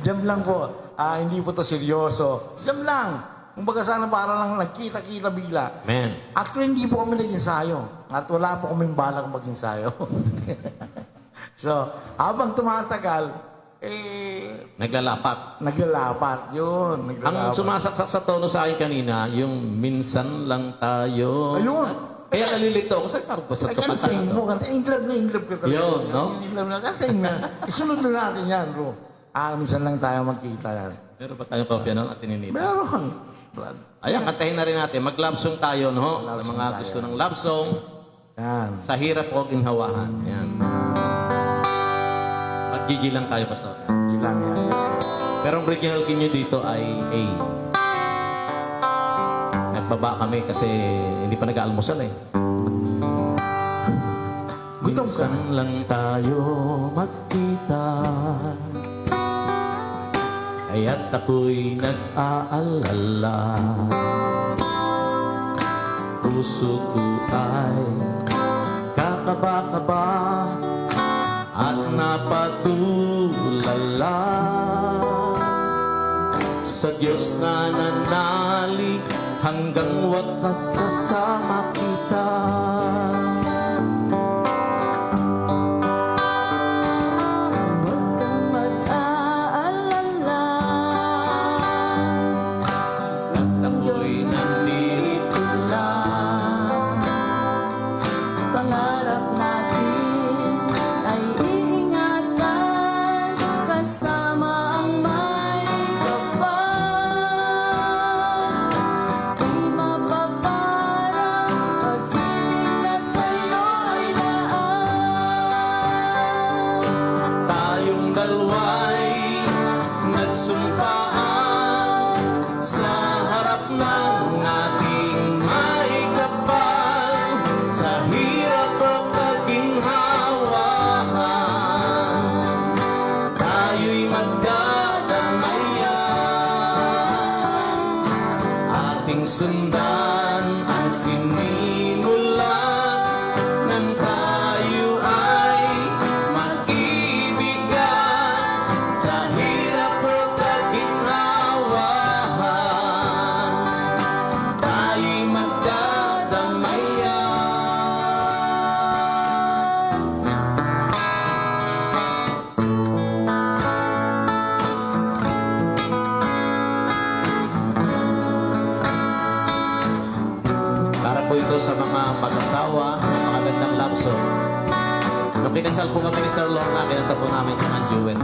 Diyan lang po. Hindi po to seryoso. Diyan lang. Kumbaga sana para lang nagkita-kita bigla. Amen. Actually, hindi po kami nag-ensayo. At wala po kaming balak mag-ensayo. So, habang tumatagal, Naglalapat. naglalapat. Yun, Ang naglalapat. sumasaksak sa tono sa akin kanina, yung minsan lang tayo. Ayun. Kaya nalilito ako. Saan parang basta Ay, ito kantahin mo. Inglab ka talaga. Yun, no? Inglab na. Kantahin mo. Isunod na natin yan, bro. Minsan lang tayo magkita yan. Meron ba tayong kopya nun at tininita? Meron. Brad. Ayan, kantahin na rin natin. Mag-love song tayo, no? Love Sa song mga tayo. gusto ng love song, Yan. sa hirap o ginhawahan. Ayan. Magigil lang tayo, Pastor. Lang yan. Pero ang original key nyo dito ay A. Nagbaba kami kasi hindi pa nag-aalmusal eh. Gutom ka Minsan lang tayo magkita, kaya't ako'y nag-aalala. Puso ko ay kakaba-kaba at napatulala. Sa Diyos na nanalig hanggang wakas kasama kita. Huwag kang mag-aalala. Ako'y nandito lang. Pangarap natin ay iingatan kasama ang may kapal. Di mapaparang pag-ibig na sa'yo'y daan. tayong dalawa'y nagsumpaan sa harap ng ating may kapal, sa hirap o kaginhawahan, tayo'y magdadamayan. Ating sundan ang sinimulan nang tayo ay mag-ibigan, sa hirap o kaginhawahan, tayo'y magdadamayan. Para po ito sa mga mag-asawa, mga gandang love song. Nung kinasal po kami ni Sir Lorna, kinanta po namin ang duet.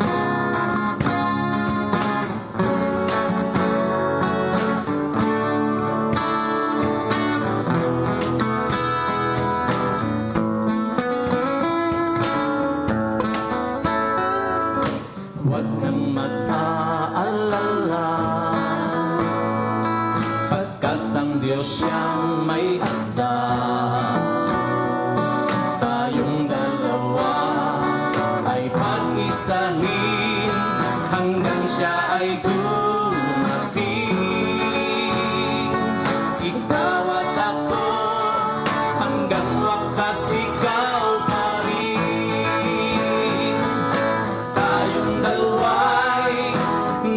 Huwag kang mag-aalala, pagkat ang Diyos siyang may handa. Tayong dalawa ay pag-isahin hanggang siya ay dumating. Ikaw at ako hanggang wakas ikaw pa rin. Tayong dalawa'y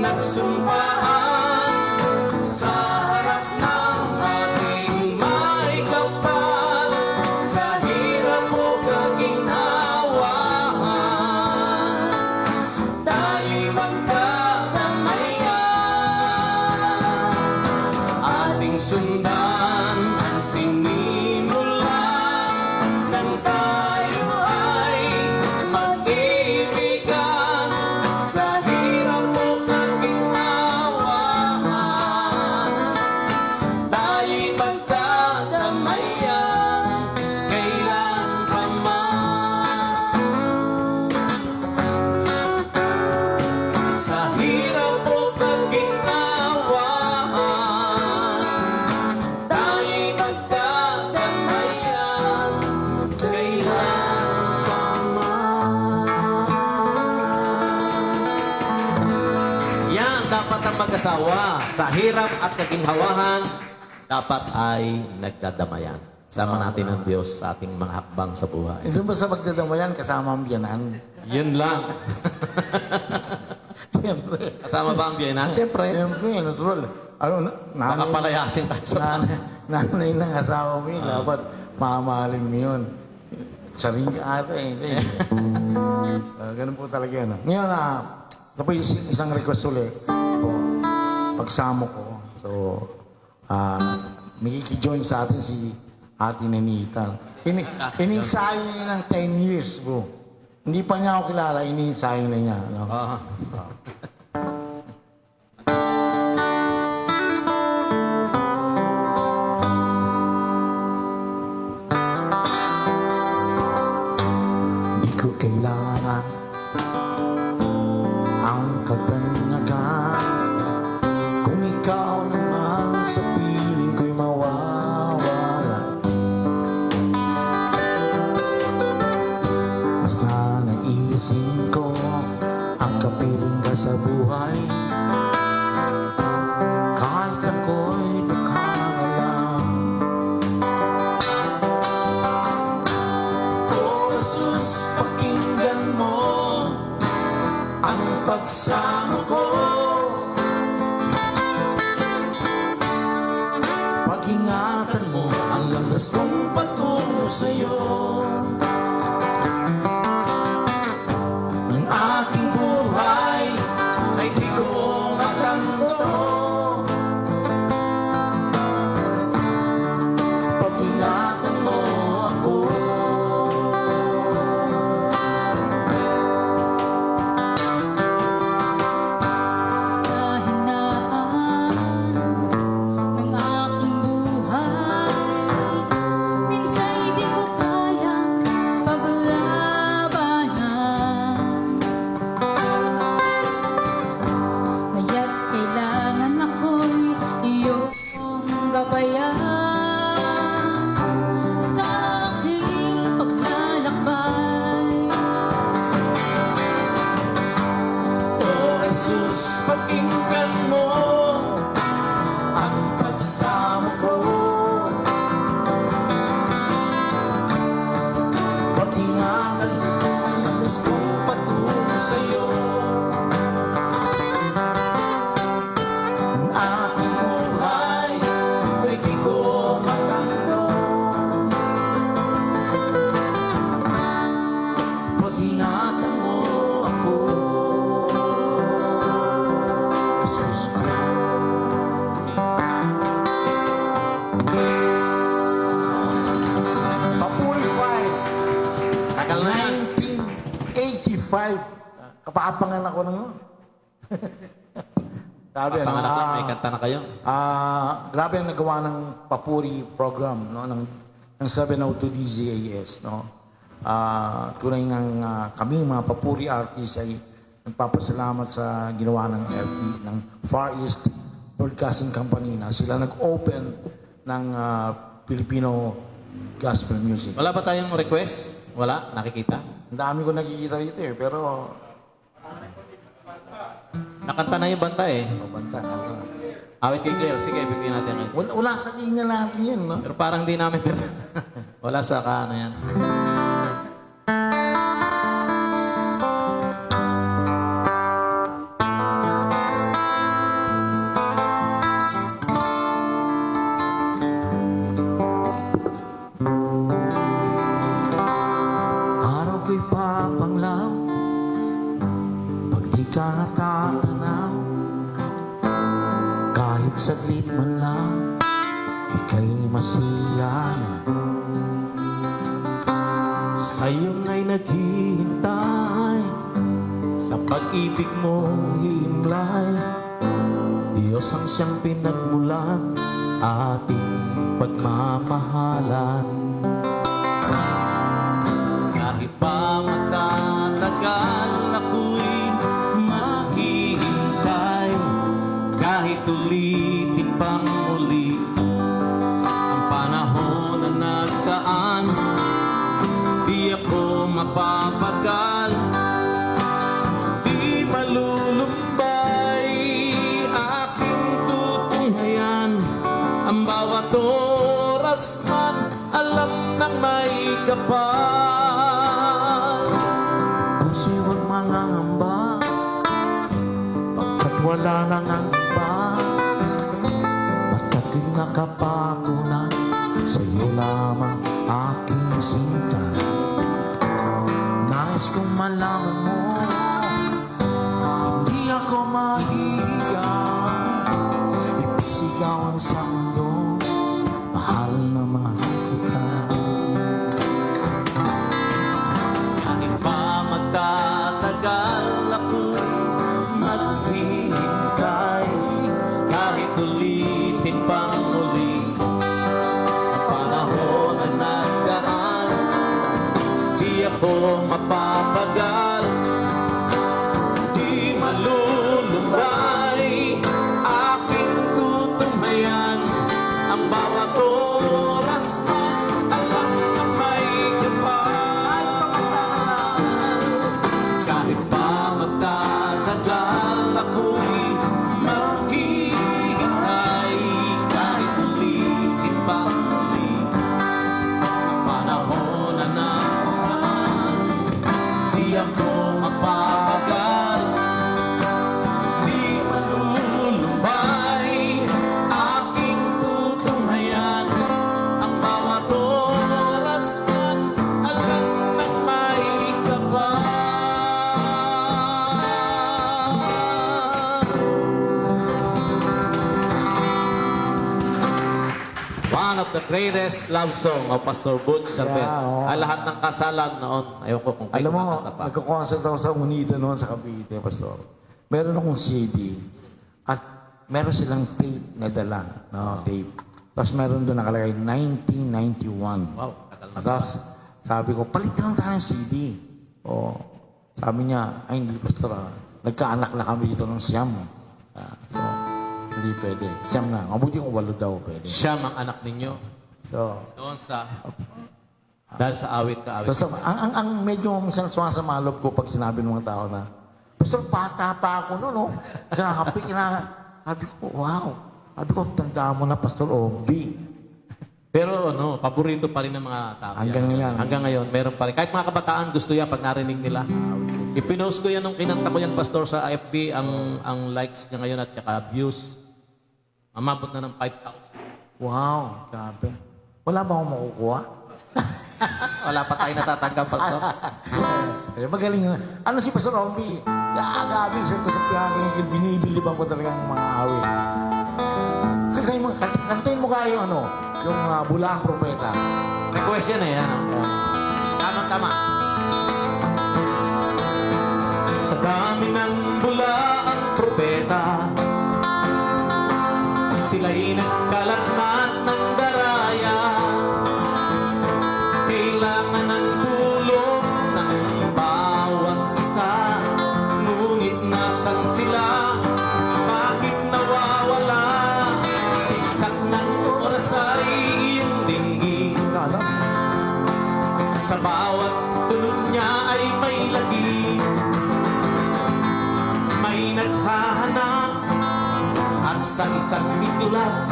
nagsumpaan sa harap ng ating may kapal, sa hirap o kaginhawahan, tayo'y magdadamayan. Ating sundan ang sinimulan nang tayo ay mag-ibigan, sa hirap o kaginhawahan, tayo'y magdadamayan kailan pa man. Sa hirap o kaginhawahan, tayo'y magdadamayan kailan pa man. Yan, dapat ang mag-asawa sa hirap at kaginhawahan, dapat ay nagdadamayan. Sama natin ang Diyos sa ating mga hakbang sa buhay. Ito ba sa magdadamayan kasama ang biyanan? Yun lang. Siyempre. Kasama ba ang biyanan? Siyempre. Siyempre, natural. Baka palayasin tayo sa nanay ng asawa mo yun, dapat mamahalin mo yun. Saring ka ata eh. Hindi. Ganun po talaga yun. Ngayon ito po isang request ulit. Pagsamo ko. So, makikijoin sa atin si Ate Nenita. Inisayo niya ng 10 years, bro. Hindi pa niya ako kilala, inisayo na niya. No? Di ko kailangan ang kabanyagan. Kung ikaw naman sa piling ko'y mawawala. Mas nanaisin ko ang kapiling ka sa buhay. Kahit ako'y nakakalam. O Jesus, pakinggan mo ang pagsamo ko. Pag-ingatan mo ang landas kong patungo sa'yo. Ang aking buhay ay di ko matando. Pag-ingatan mo ako. Kahinaan ng aking buhay, minsa'y di ko kayang paglabanan. Kaya't kailangan ako'y iyong gabayan sa aking paglalakbay. O Jesus, pakinggan mo ang pagsamo ko. Pag-ingatan mo ang landas kong patungo sa'yo. Ang aking buhay ay di ko matando. Pag-ingatan mo ako. Jesus ko. Papuri 5. Tagal na yan. 1985. Kapapangan ako ng Grabe, ano? Panganak lang, may kanta na kayo. Grabe ang nagawa ng Papuri program, no, ng 702 DZAS, no. Tunay ng kami mga Papuri artists ay nagpapasalamat sa ginawa ng LPs ng Far East Broadcasting Company na sila nag-open ng Filipino gospel music. Wala ba tayong request? Wala? Nakikita? Ang dami ko nakikita rito eh, pero Nakanta na yung banta eh. banta. Awit kay Claire. Sige, bigyan natin ngayon. Wala sa linya natin yun, no? Pero parang di namin. Wala sa ano yan. Araw ko'y papanglaw pag di ka natatanaw. Kahit saglit man lang ika'y masiyan. Sa'yo nga'y naghihintay sa pag-ibig mo himlay. Diyos ang siyang pinagmulan ating pagmamahalan. Kahit pa matatagal ako'y maghihintay. Kahit ulitin pang muli ang panahon na nagdaan, di ako mapapagal, di malulumbay. Aking tutunghayan ang bawat oras man, alam nang may kapal. Puso'y huwag mangangamba pagkat wala nang ang iba. nakapakunan, sa'yo lamang aking sinta. Nais kong malaman mo, hindi ako mahihiya. Ipisigawan sa mundo, mahal na mahal kita. Kahit pa magtatagal ako'y maghihintay, kahit ulitin pang uli ang panahon na nagdaan, di ako mapapagal, di malulumbay, aking tutumayan ang bawat oras na alam na may kapal. Kahit pa magtatagal ako'y maghihintay, kahit ulitin pa uli ang panahon na nakaraan, di ako mapapagal, di malulumbay, aking tutunghayan ang bawat oras at alam ng may kapal. One of the greatest love song of Pastor Butch Sarpet. oo. Ay lahat ng kasalan noon. Ayaw ko kung kayo Alam mo, nakakanta pa. nagko-concert ako sa Unita noon sa Cavite, Pastor. Meron akong CD at meron silang tape na dala, no, tape. Tapos meron doon nakalagay 1991. Wow, tagal na. At tapos sabi ko, palit lang tayo ng CD. O, sabi niya, ay hindi, Pastor, nagkaanak na kami dito ng siyam. So, hindi pwede. Siyam na. Mabuti kung 8 daw pwede. Siyam ang anak ninyo. So, Doon sa... Dahil sa awit ka, awit. So, ang medyo minsan sumasama loob ko pag sinabi ng mga tao na, Pastor, bata pa ako noon, no? Nakakampi, sabi ko, wow. Sabi ko, tanda mo na, Pastor Obi. Pero ano, paborito pa rin ng mga tao. Hanggang ngayon. Hanggang ngayon, meron pa rin. Kahit mga kabataan, gusto yan pag narinig nila. Ipinost ko yan nung kinanta ko yan, Pastor, sa FB. Ang likes niya ngayon at saka views. Mamabot na ng 5,000. Wow, grabe. Wala ba akong makukuha? Wala pa tayo natatanggap, Pastor. Eh, magaling na. Ano si Pastor Obi? Gabi sa ito sa piyakin, binibiliban ko talagang mga awit. Kantayin mo kayo, ano, yung Bulaang Propeta. Request yan eh. Ano? Tama. Sa dami ng bulaang propeta, sila'y nagkalatnat ng daraya. Kailangan ng tulong ng bawat isa, ngunit nasan sila? Bakit nawawala? Sikat ng oras ay iyong dinggin. Alam? Sa bawat tunog niya ay may lagi, may naghahanap, at sa isang iglap,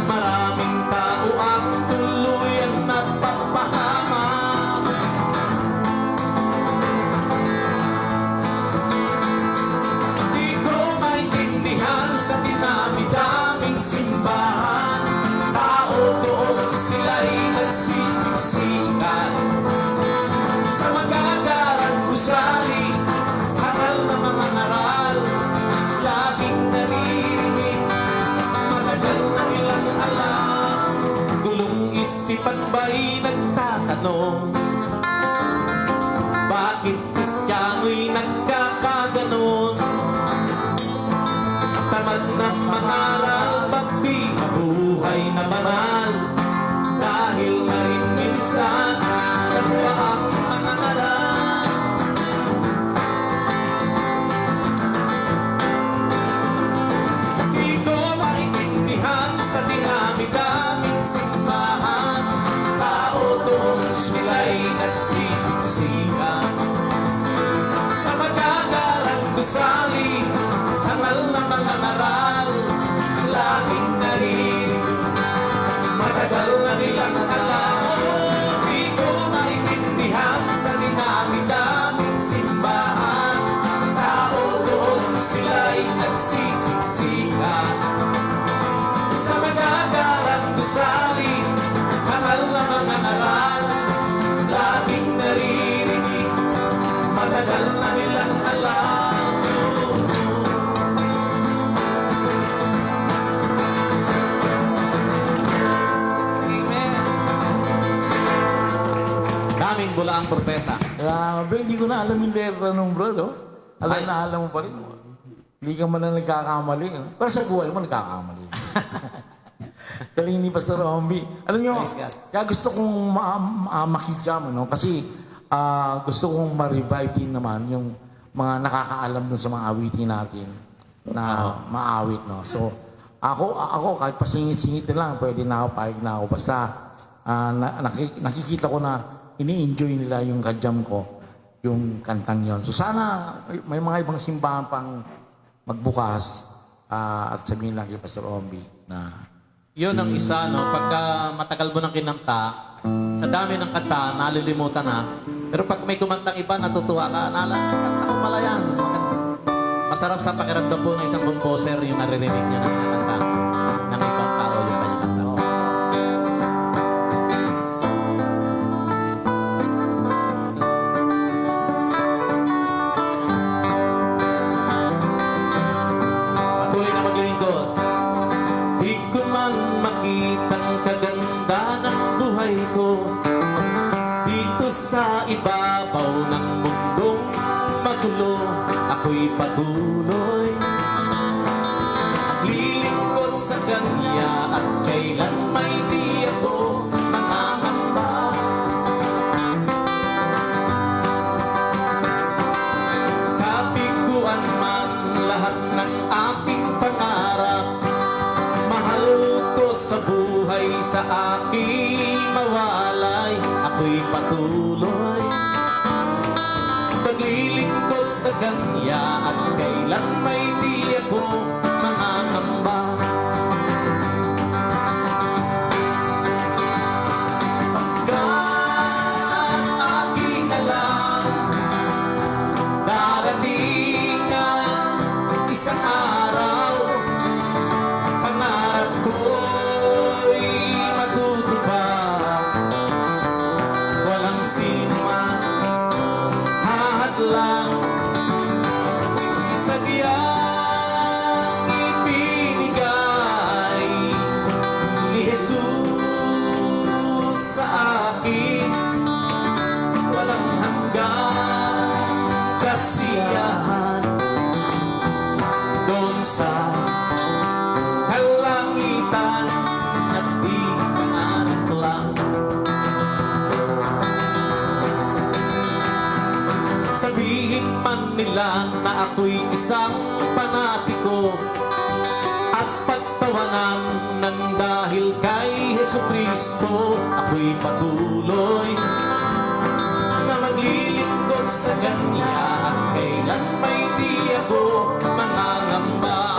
maraming tao ang tuluyan nagpapahamak. Di ko maintindihan sa dinami-daming simbahan, tao doon sila'y nagsisiksikan. Sa magagarang gusali, hangal na mga ngaral, laging naririnig, matagal na nilang alam. Gulong isipan ba'y nagtatanong, bakit Kristiyano'y nagkakaganon? Tamad ng mangaral, ba't di mabuhay na banal? Dahil na rin minsan, nagawa ang mga ngaral. Di ko maintindihan sa dinami-daming simbahan, tao doon sila'y nagsisiksikan. Sa magagarang gusali, hangal na mga ngaral, laging naririnig, matagal na nilang alam. gusali, mahal na mga ngaral, laging naririnig, matagal na nilang alam. Amen. Daming bulaang propeta. Grabe, hindi ko na alam yung letra nung bro, no? Alam na alam mo pa rin. Hindi ka man na nagkakamali. No? Pero sa buhay mo, nagkakamali. Galing ni Pastor Romby. Alam nyo, Praise God. kaya gusto kong makijam, no? Kasi gusto kong ma-revive din naman yung mga nakakaalam dun sa mga awitin natin na maawit, no? So, ako kahit pasingit-singit na lang, pwede na ako, pahig na ako. Basta nakikita ko na ini-enjoy nila yung kajam ko, yung kantang yon. So sana may mga ibang simbahan pang magbukas at sabihin lang kay Pastor Romby na Yun ang isa, no? Pagka matagal mo ng kinanta, sa dami ng kanta, nalilimutan na. Pero pag may kumantang iba, natutuwa ka, kanta ko pala yan. Masarap sa pakiramdam po ng isang composer yung naririnig niya ng kanta ng ibang tao yung kanyang kanta. Patuloy na maglilingkod. Di ko man makitang kaganda ng buhay ko dito sa ibabaw ng mundong magulo. Ako'y patuloy maglilingkod sa Kanya at kailan may di ako mangangamba. Kabiguan man lahat ng aking pangarap, mahal ko sa buhay sa aking mawalay. Ako'y patuloy maglilingkod sa Kanya at kailan may di ako mangangamba. Pagkat aking alam, darating ang isang araw, pangarap ko'y matutupad. Walang sino man hahadlang sa diyang ibinigay ni Jesus sa akin. Walang hanggang kasiyahan doon sa kalangitan at di pangarap lang. Sabihin man nila na ako'y isang panatiko at pagtawanan ng dahil kay Jesucristo, ako'y patuloy na maglilingkod sa Kanya at kailan may di ako mangangamba.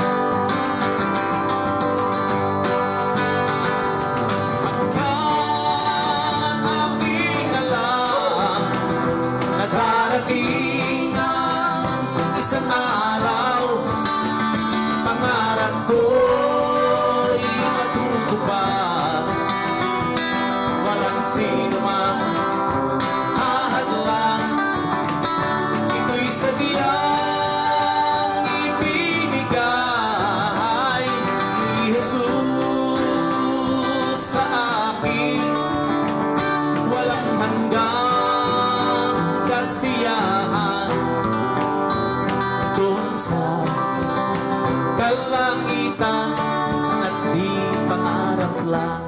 Pagkat aking alam na darating ang isang araw, pangarap ko'y matutupad. Walang sino man hahadlang. Ito'y sa diyang ibinigay ni Jesus sa akin. Walang hanggang kasiyahan doon sa kalangitan at di pangarap lang.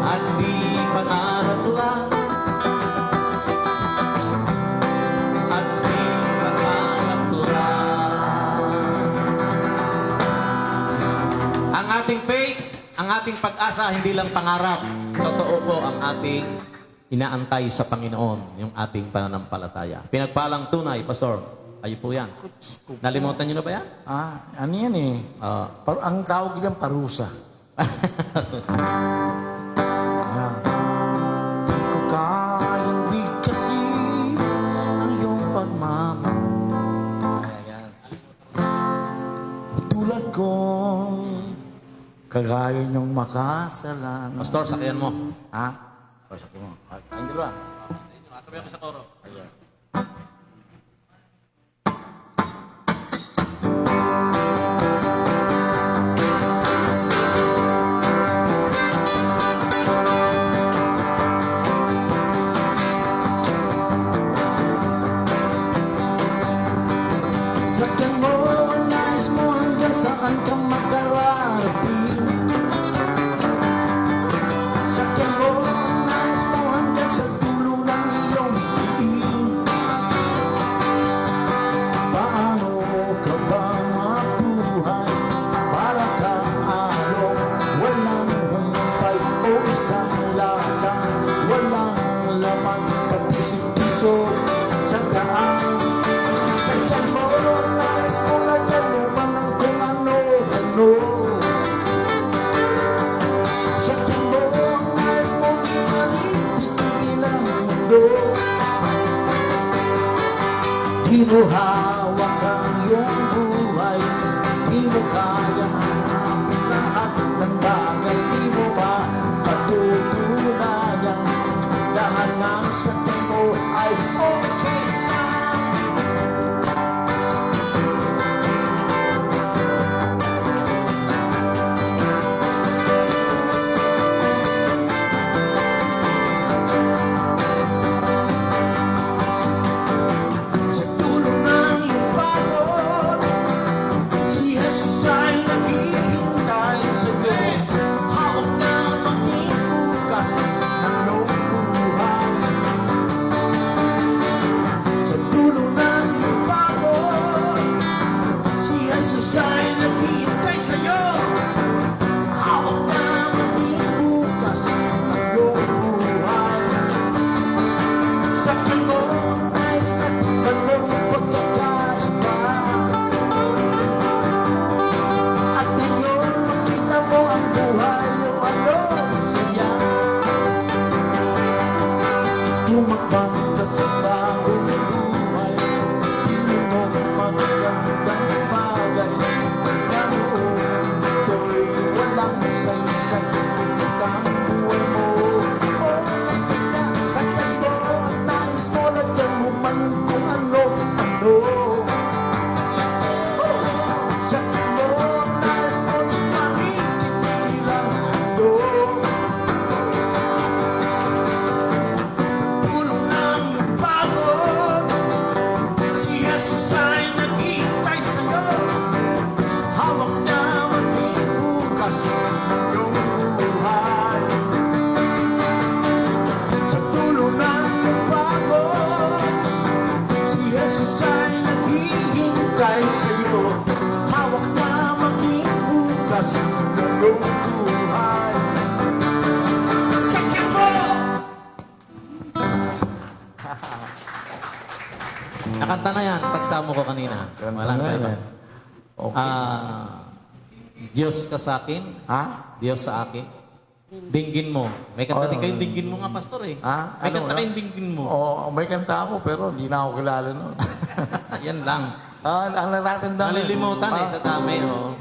At di pangarap lang. At di pangarap lang. Ang ating faith, ang ating pag-asa, hindi lang pangarap. Totoo po ang ating inaantay sa Panginoon, yung ating pananampalataya. Pinagpalang tunay, Pastor. Ayo po yan. Nalimutan niyo na ba yan? ano yan eh. Ah. Ang tawag diyan parusa. Ayan. Di ko kayang bigkasin ang iyong pagmamahal. Tulad kong kagaya niyong makasalanan. Pastor, sakyan mo. Ha? Pasok mo. Ayun dalawa. Sabi ako sa toro. Sakyan mo ang nais mo hanggang saan ka makararating. Sakyan mo ang nais mo hanggang sa dulo ng iyong piling. Paano ka ba mabuhay para kang along walang humpay o isang lakang walang laman pag-isip-iso sa daan? Sakyan mo ang nais mo lagyan mo man ang kung ano-ano. Sakyan mo ang nais mo di malipit ang mundo. Di mo hawak ang iyong buhay, di mo kaya ang lahat ng bagay, di mo ba patutunayan dahil ang sakyan mo ay okay lang. Sa dulo ng iyong pagod, si Jesus ay naghihintay sa'yo. Hawak na maging bukas ng iyong buhay. Sa dulo ng iyong pagod, si Jesus ay naghihintay sa'yo. Hawak na maging bukas ng iyong buhay. Sakyan mo ang nais at anong pagkakaiba. At ngayon makita mo ang buhay o ano saya. Tumakbang ka sa bagong buhay, hindi mo magandang bagay. Ganoon ito'y walang saysay, ang buhay mo. Okay ka na, sakyan mo ang nais mo, lagyan mo man kung ano-ano. Sakyan mo ang nais mo, di makikitilang mundo. Ulo ng iyong pagod, si Jesus ay naghihintay sa'yo. Hawak niya maging bukas ng iyong buhay. Sa dulo ng iyong pagod, si Jesus ay naghihintay sa'yo. Hawak na maging bukas ng iyong buhay. Sakyan mo! Nakanta na yan, pagsamo ko kanina. Walang na kaiba. yan. Okay. Diyos ka sa akin, Ha? Diyos sa akin. Dinggin mo. May kanta din kayong dinggin mo nga, Pastor eh. Ha? May Ano kanta na? kayong dinggin mo. Oo, may kanta ako pero hindi na ako kilala noon. Yan lang. Ang natatanda Nalilimutan eh sa dami. Oh.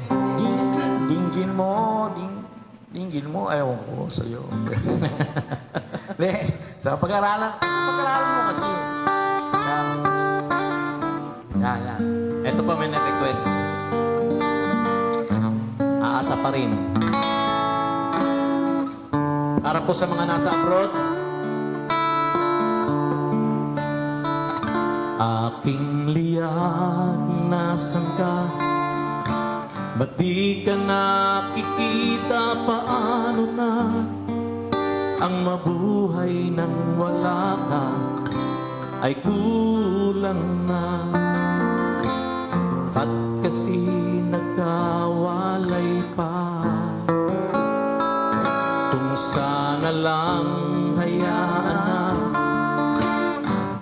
Dinggin mo, dinggin mo, ewan ko sa'yo. Hindi, sa pag-aralan mo kasi. Yan. Ito pa may na-request. Aasa pa rin. Para po sa mga nasa abroad. Aking liyan, nasan ka? Ba't di ka nakikita? Paano na ang mabuhay nang wala ka? Ay kulang na. Ba't kasi nagkawalay pa? Kung sana lang hayaan na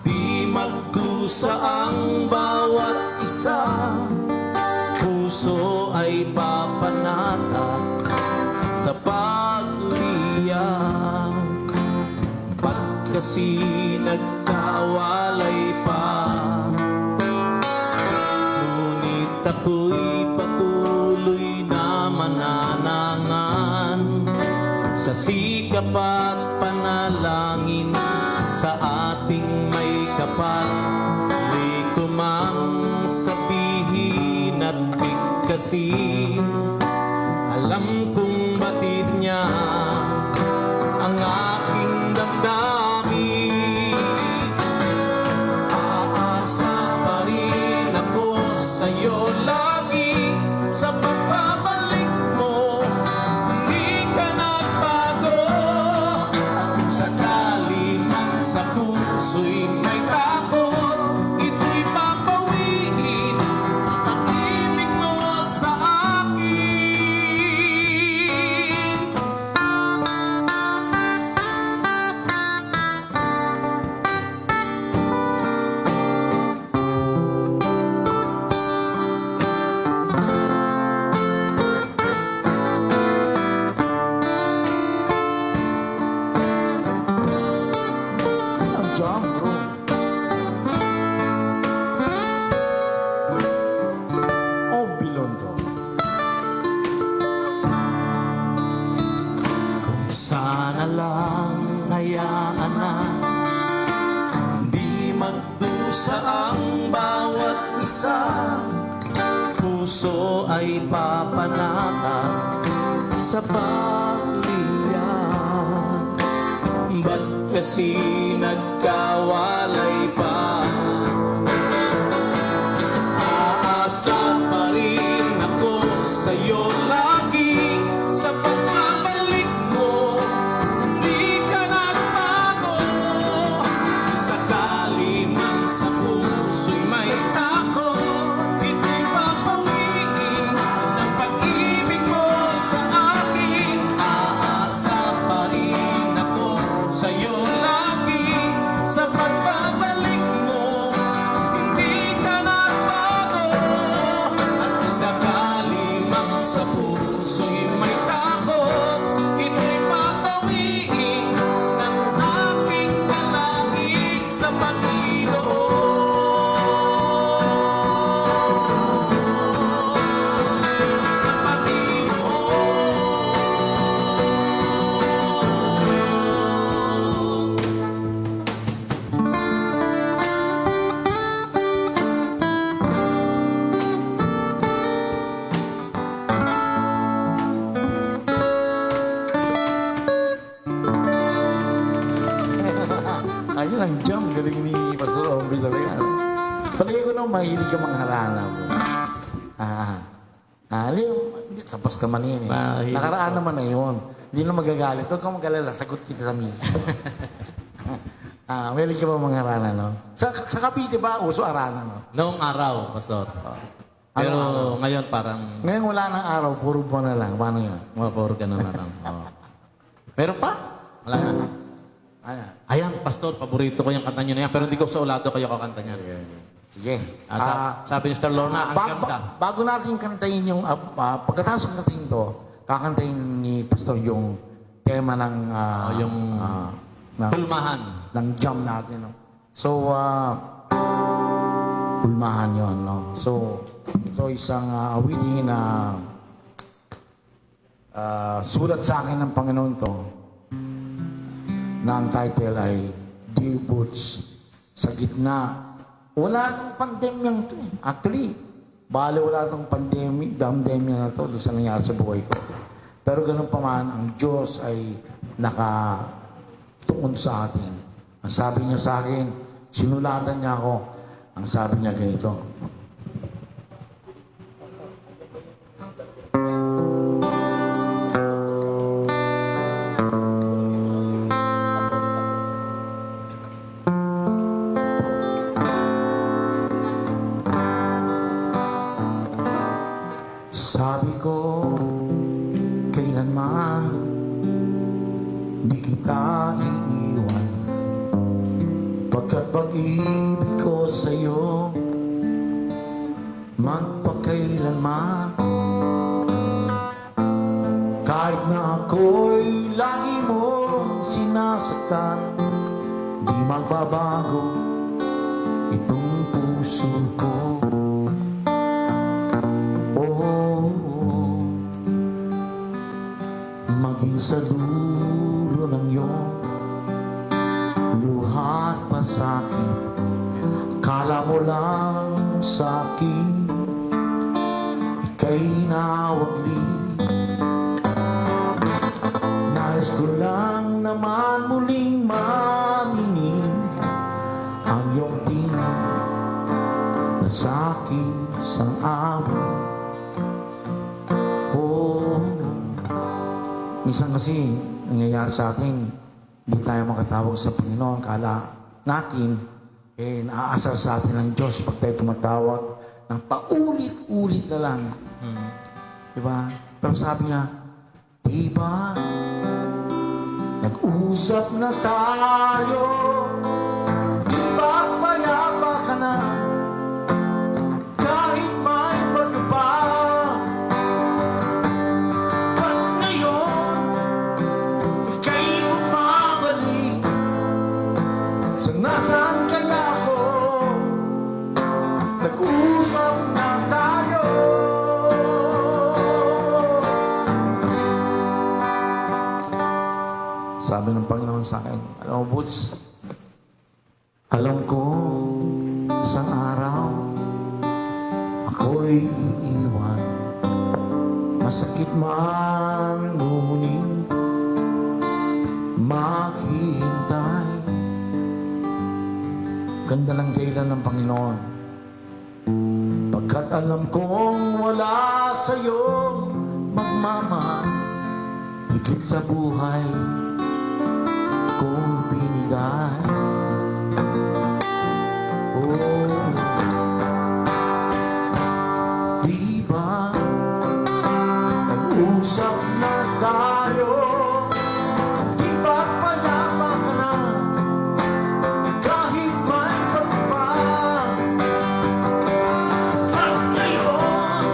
di magdusa ang bawat isa, puso ay papanata sa pagliya. Ba't kasi nagkawalay pa? Ngunit ako'y patuloy na manananga. sa sikap at panalangin sa ating may kapal. Di ko mang sabihin at bigkasin, alam kong batid niya ang aking damdamin. Aasa pa rin ako sa'yo lagi, sa pagbabalik mo hindi ka nagbago. At kung sakali man sa puso'y may takot, ito'y papawiin ang pag-ibig mo sa akin. Ang jam, bro. Oh, Bilondo. Sana lang hayaan na hindi magdusa ang bawat isa. Puso ay papanatag sa pagliyan. Ba't kasi nagkawalay pa? Aasa pa rin ako sa'yo lagi, sa pagbabalik mo hindi ka nagbago. Sakali man sa puso'y may takot, ito'y papawiin ng pag-ibig mo sa akin. Aasa pa rin ako sa'yo lagi, sa pagbabalik mo hindi ka nagbago. At kung sakali man sa puso'y may takot, ito'y papawiin ng aking dalangin sa Panginoon. Sa Panginoon. Ayun ang jam, galing ni Pastor Omri talaga. Palagi ko nung mahilig ka mga harana po. Hindi, tapos naman yun eh. Mahilig Nakaraan naman na yun. Hindi na magagalit. Huwag kang mag-alala, sagot kita sa mismo. Mahilig ka ba mga harana, no? Sa Cavite ba, uso arana, no? Noong araw, Pastor. Pero ngayon parang Ngayon wala nang araw, puro buwan na lang. Paano yun? mapapuro ka na lang. Oo. Meron pa? Wala na. Ayan. Ayan, Pastor, paborito ko yung kanta nyo na yan. Pero hindi ko sa ulado kayo kakanta niyan. Sige. Sabi ni Sir Lorna, ang ganda. Bago natin kantayin yung, pagkatapos ng kantayin to, kakantayin ni Pastor yung tema ng, ng, Pulmahan. ng jam natin. No? So, pulmahan yun. No? So, ito isang awitin na sulat sa akin ng Panginoon to, na ang title ay Dear Boots, sa gitna. Wala akong pandemyang to eh. Actually, bale wala akong pandemya na to doon sa nangyari sa buhay ko. Pero ganun pa man, ang Diyos ay nakatuon sa atin. Ang sabi niya sa akin, sinulatan niya ako. Ang sabi niya ganito, sabi ko, kailanman di kita iiwan. Pagkat pag-ibig ko sa'yo, magpakailanman. Kahit na ako'y lagi mong sinasaktan, di magbabago itong puso ko. maging sa dulo ng iyong luhat pa sa'kin. Akala mo lang sa'kin ika'y nawagli. Nais ko lang naman muling mamingin ang iyong tingin na sa'kin sang-amin. Oh, minsan kasi nangyayari sa atin, hindi tayo makatawag sa Panginoon. Kala natin, naaasar sa atin ng Diyos pag tayo tumatawag ng paulit-ulit na lang. Diba? Pero sabi niya, diba, nag-usap na tayo, diba payapa ka na, kahit may bagyo pa. Ba't ngayon, ika'y bumabalik? Sa nasaan kaya ako? Nag-usap na tayo. Sabi ng Panginoon sa akin, alam mo, Boots, alam ko, isang araw, ako'y iiwan. Masakit man, ngunit maghihintay. Ganda ng dahilan ng Panginoon. Pagkat alam kong wala sa'yo magmamahal, higit sa buhay kong binigay. Oh, diba, nag-usap na tayo, diba payapa ka na, kahit may pagpa. At ngayon,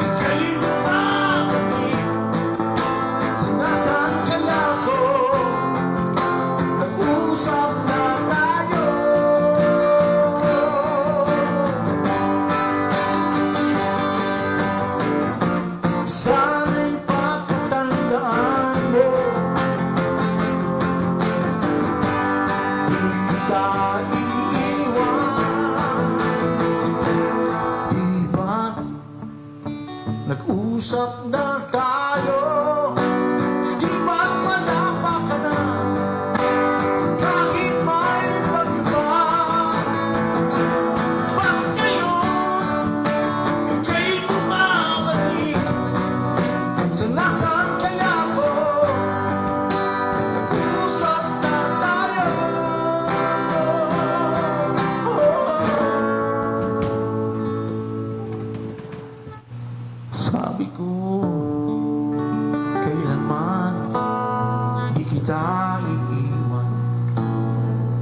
ika'y bumabalik. Sa nasaan kaya ako? Nag-usap na tayo. Sana'y pakatandaan mo, di kita iiwan. Diba, nag-usap na tayo, di ba't malapa ka na, kahit may pag-iba. Ba't ngayon, ika'y bumabalik? Sa nasaan kaya ako? Nag-usap na tayo. Sabi ko, kailanman di kita iiwan.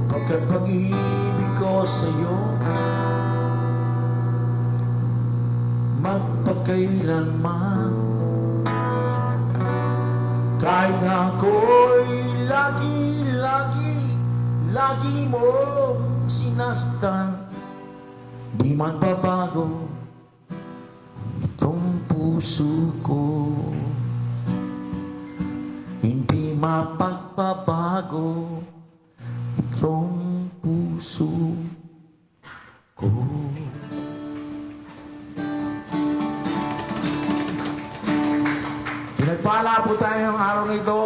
Pagkat pag-ibig ko sa'yo, magpakailanman. Kahit na ako'y lagi mong sinastan, di man babago itong puso ko. Hindi mapagbabago itong puso ko. Pinagpala po tayo ng araw na ito.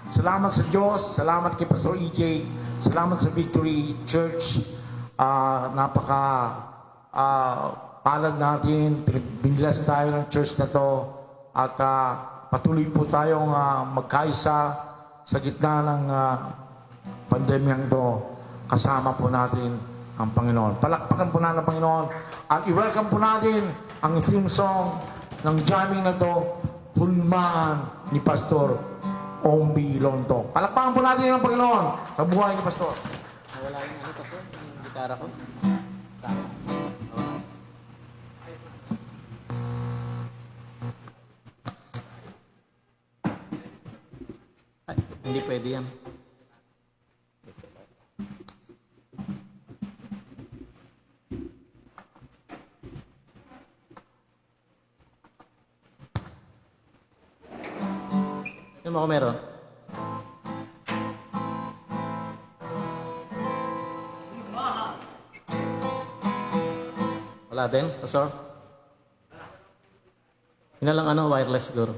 Salamat sa Diyos, salamat kay Pastor EJ, salamat sa Victory Church. Palad natin, binilas tayo ng church na to, at patuloy po tayong magkaisa sa gitna ng pandemyang to. Kasama po natin ang Panginoon. Palakpakan po natin ang Panginoon at i-welcome po natin ang theme song ng jamming na to, Hulmaan ni Pastor Ombi Lonto. Palakpakan po natin ang Panginoon sa buhay ni Pastor. Wala yung ano, Pastor, yung gitara ko. Hindi pwede yan. Sino mo ako meron? Wala din, Pastor? Yun na lang wireless siguro.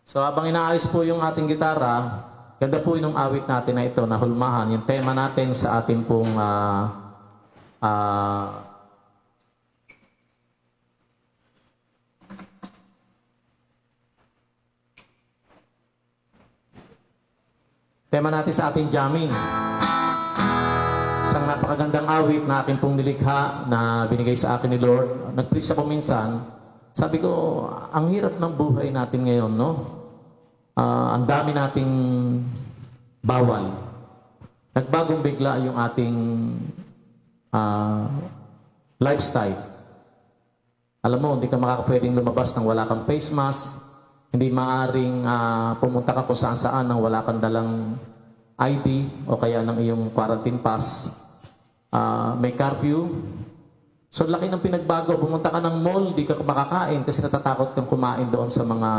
So habang inaayos po yung ating gitara, ganda po yung awit natin na ito, na Hulmahan. Yung tema natin sa ating pong tema natin sa ating jamming. Isang napakagandang awit na aking pong nilikha na binigay sa akin ni Lord. Nag-preach ako minsan. Sabi ko, ang hirap ng buhay natin ngayon, no? Ang dami nating bawal. Nagbagong bigla yung ating lifestyle. Alam mo, hindi ka makakapwedeng lumabas nang wala kang face mask. Hindi maaaring pumunta ka kung saan-saan nang wala kang dalang ID o kaya ng iyong quarantine pass. May curfew. So, laki ng pinagbago. Pumunta ka ng mall, di ka makakain kasi natatakot kang kumain doon sa mga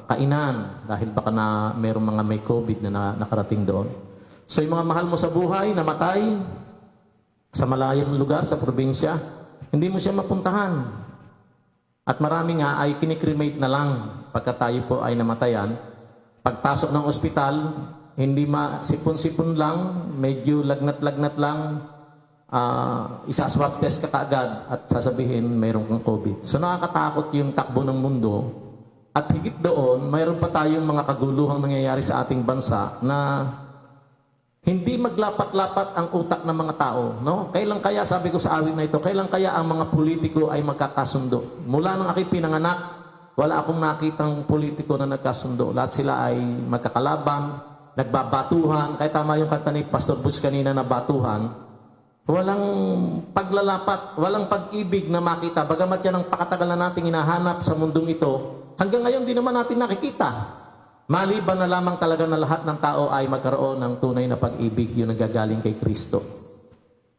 kainan dahil baka na mayroong mga may COVID na nakarating doon. So, yung mga mahal mo sa buhay, namatay sa malayong lugar, sa probinsya, hindi mo siya mapuntahan. At marami nga ay kinikremate na lang pagka tayo po ay namatayan. Pagpasok ng ospital, hindi sipon-sipon lang, medyo lagnat-lagnat lang, isa-swab test ka kaagad at sasabihin mayroon kang COVID. So nakakatakot yung takbo ng mundo. At higit doon, mayroon pa tayong mga kaguluhang nangyayari sa ating bansa na hindi maglapat-lapat ang utak ng mga tao. No? Kailan kaya, sabi ko sa awit na ito, kailan kaya ang mga politiko ay magkakasundo? Mula nang aking pinanganak, wala akong nakitang politiko na nagkasundo. Lahat sila ay magkakalaban, nagbabatuhan. Kaya tama yung kanta ni Pastor Butch kanina na batuhan. Walang paglalapat, walang pag-ibig na makita. Bagamat yan ang pakatagal na nating hinahanap sa mundong ito, hanggang ngayon di naman natin nakikita. Maliban na lamang talaga na lahat ng tao ay magkaroon ng tunay na pag-ibig, yung nagagaling kay Kristo.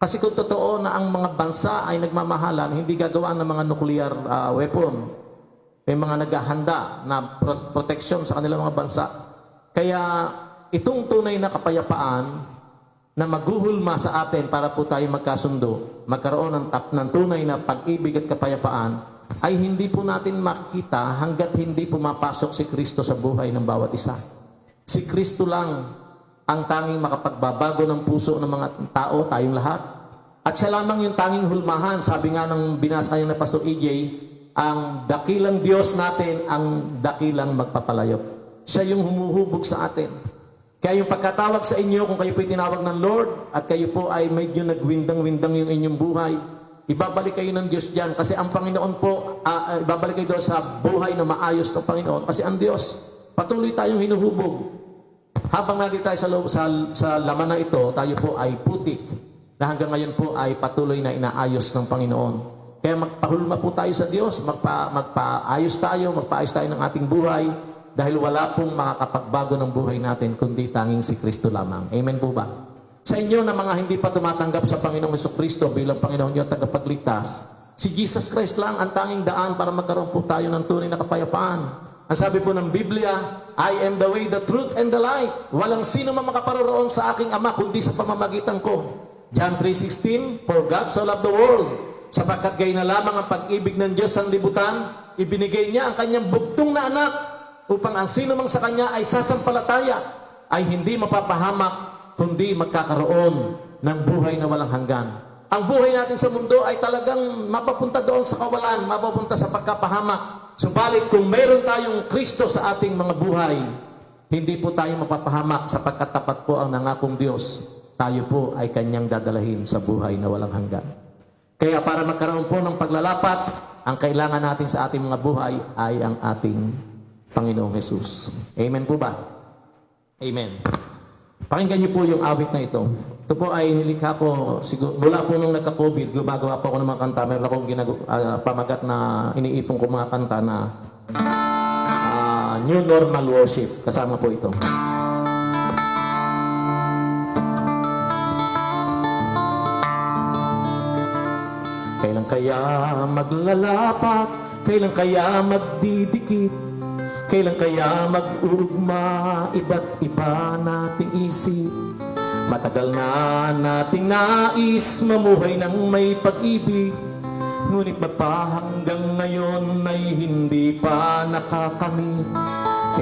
Kasi kung totoo na ang mga bansa ay nagmamahalan, hindi gagawa ng mga nuclear weapon. May mga naghahanda na proteksyon sa kanilang mga bansa. Kaya itong tunay na kapayapaan na maghuhulma sa atin para po tayo magkasundo, magkaroon ng tunay na pag-ibig at kapayapaan, ay hindi po natin makikita hanggat hindi pumapasok si Kristo sa buhay ng bawat isa. Si Kristo lang ang tanging makapagbabago ng puso ng mga tao, tayong lahat. At siya lamang yung tanging hulmahan. Sabi nga ng binasa kayo na Pastor EJ, ang dakilang Diyos natin, ang dakilang magpapalayop. Siya yung humuhubog sa atin. Kaya yung pagkatawag sa inyo, kung kayo po'y tinawag ng Lord, at kayo po ay medyo nagwindang-windang yung inyong buhay, ibabalik kayo ng Diyos dyan. Kasi ang Panginoon po, ibabalik kayo doon sa buhay na maayos ng Panginoon. Kasi ang Diyos, patuloy tayong hinuhubog. Habang nandito tayo sa laman na ito, tayo po ay putik. Na hanggang ngayon po ay patuloy na inaayos ng Panginoon. Kaya magpahulma po tayo sa Diyos, magpaayos tayo ng ating buhay, dahil wala pong makakapagbago ng buhay natin, kundi tanging si Kristo lamang. Amen po ba? Sa inyo na mga hindi pa tumatanggap sa Panginoong Jesucristo bilang Panginoon niyo at tagapagligtas, si Jesus Christ lang ang tanging daan para magkaroon po tayo ng tunay na kapayapaan. Ang sabi po ng Biblia, I am the way, the truth, and the life. Walang sino man makaparoroon sa aking Ama kundi sa pamamagitan ko. John 3:16, For God so loved the world, sapagkat gayon na lamang ang pag-ibig ng Diyos sa libutan, ibinigay niya ang kanyang bugtong na anak upang ang sino mang sa kanya ay sasampalataya ay hindi mapapahamak kundi magkakaroon ng buhay na walang hanggan. Ang buhay natin sa mundo ay talagang mapapunta doon sa kawalan, mapapunta sa pagkapahamak. Subalit kung meron tayong Kristo sa ating mga buhay, hindi po tayo mapapahamak sapagkat tapat po ang nangakong Diyos. Tayo po ay kanyang dadalahin sa buhay na walang hanggan. Kaya para magkaroon po ng paglalapat, ang kailangan natin sa ating mga buhay ay ang ating Panginoong Jesus. Amen po ba? Amen. Pakinggan niyo po yung awit na ito. Ito po ay nilikha ko, mula po nung nagka-COVID, gumagawa po ako ng mga kanta. Meron akong pamagat na iniipon ko mga kanta na New Normal Worship. Kasama po ito. Kailan kaya maglalapat? Kailan kaya magdidikit? Kailan kaya mag-ugma iba't iba nating isip? Matagal na nating nais mamuhay ng may pag-ibig, ngunit hanggang ngayon ay hindi pa nakakamit.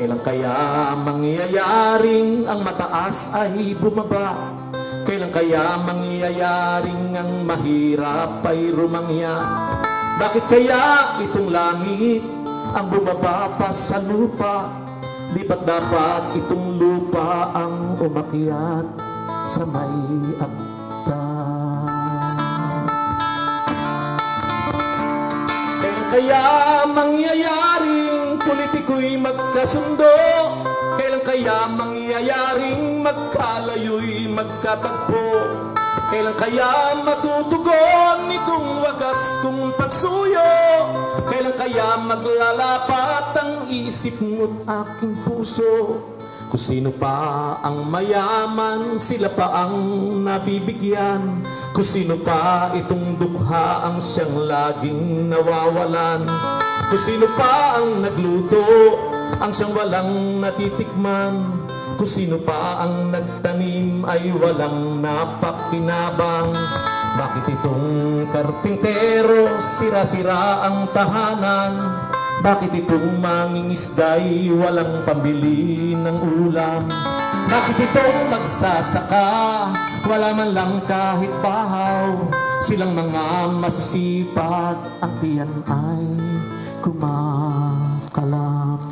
Kailan kaya mangyayaring ang mataas ay bumaba? Kailan kaya mangyayaring ang mahirap ay rumangya? Bakit kaya itong langit ang bumaba pa sa lupa? Di ba't dapat itong lupa ang umakyat sa may agtan? Kailan kaya mangyayaring politiko'y magkasundo? Kailan kaya mangyayaring magkalayo'y magkatagpo? Kailan kaya matutugon itong wagas kong pagsuyo? Kailan kaya maglalapat ang isip mo't aking puso? Kung sino pa ang mayaman, sila pa ang nabibigyan. Kung sino pa itong dukha ang siyang laging nawawalan. Kung sino pa ang nagluto, ang siyang walang natitikman. Kung sino pa ang nagtanim ay walang napakinabang. Bakit itong karpintero sira-sira ang tahanan? Bakit itong mangingisda'y walang pambili ng ulam? Bakit itong magsasaka wala man lang kahit bahaw? Silang mga masisipag, ang tiyan ay kumakalam.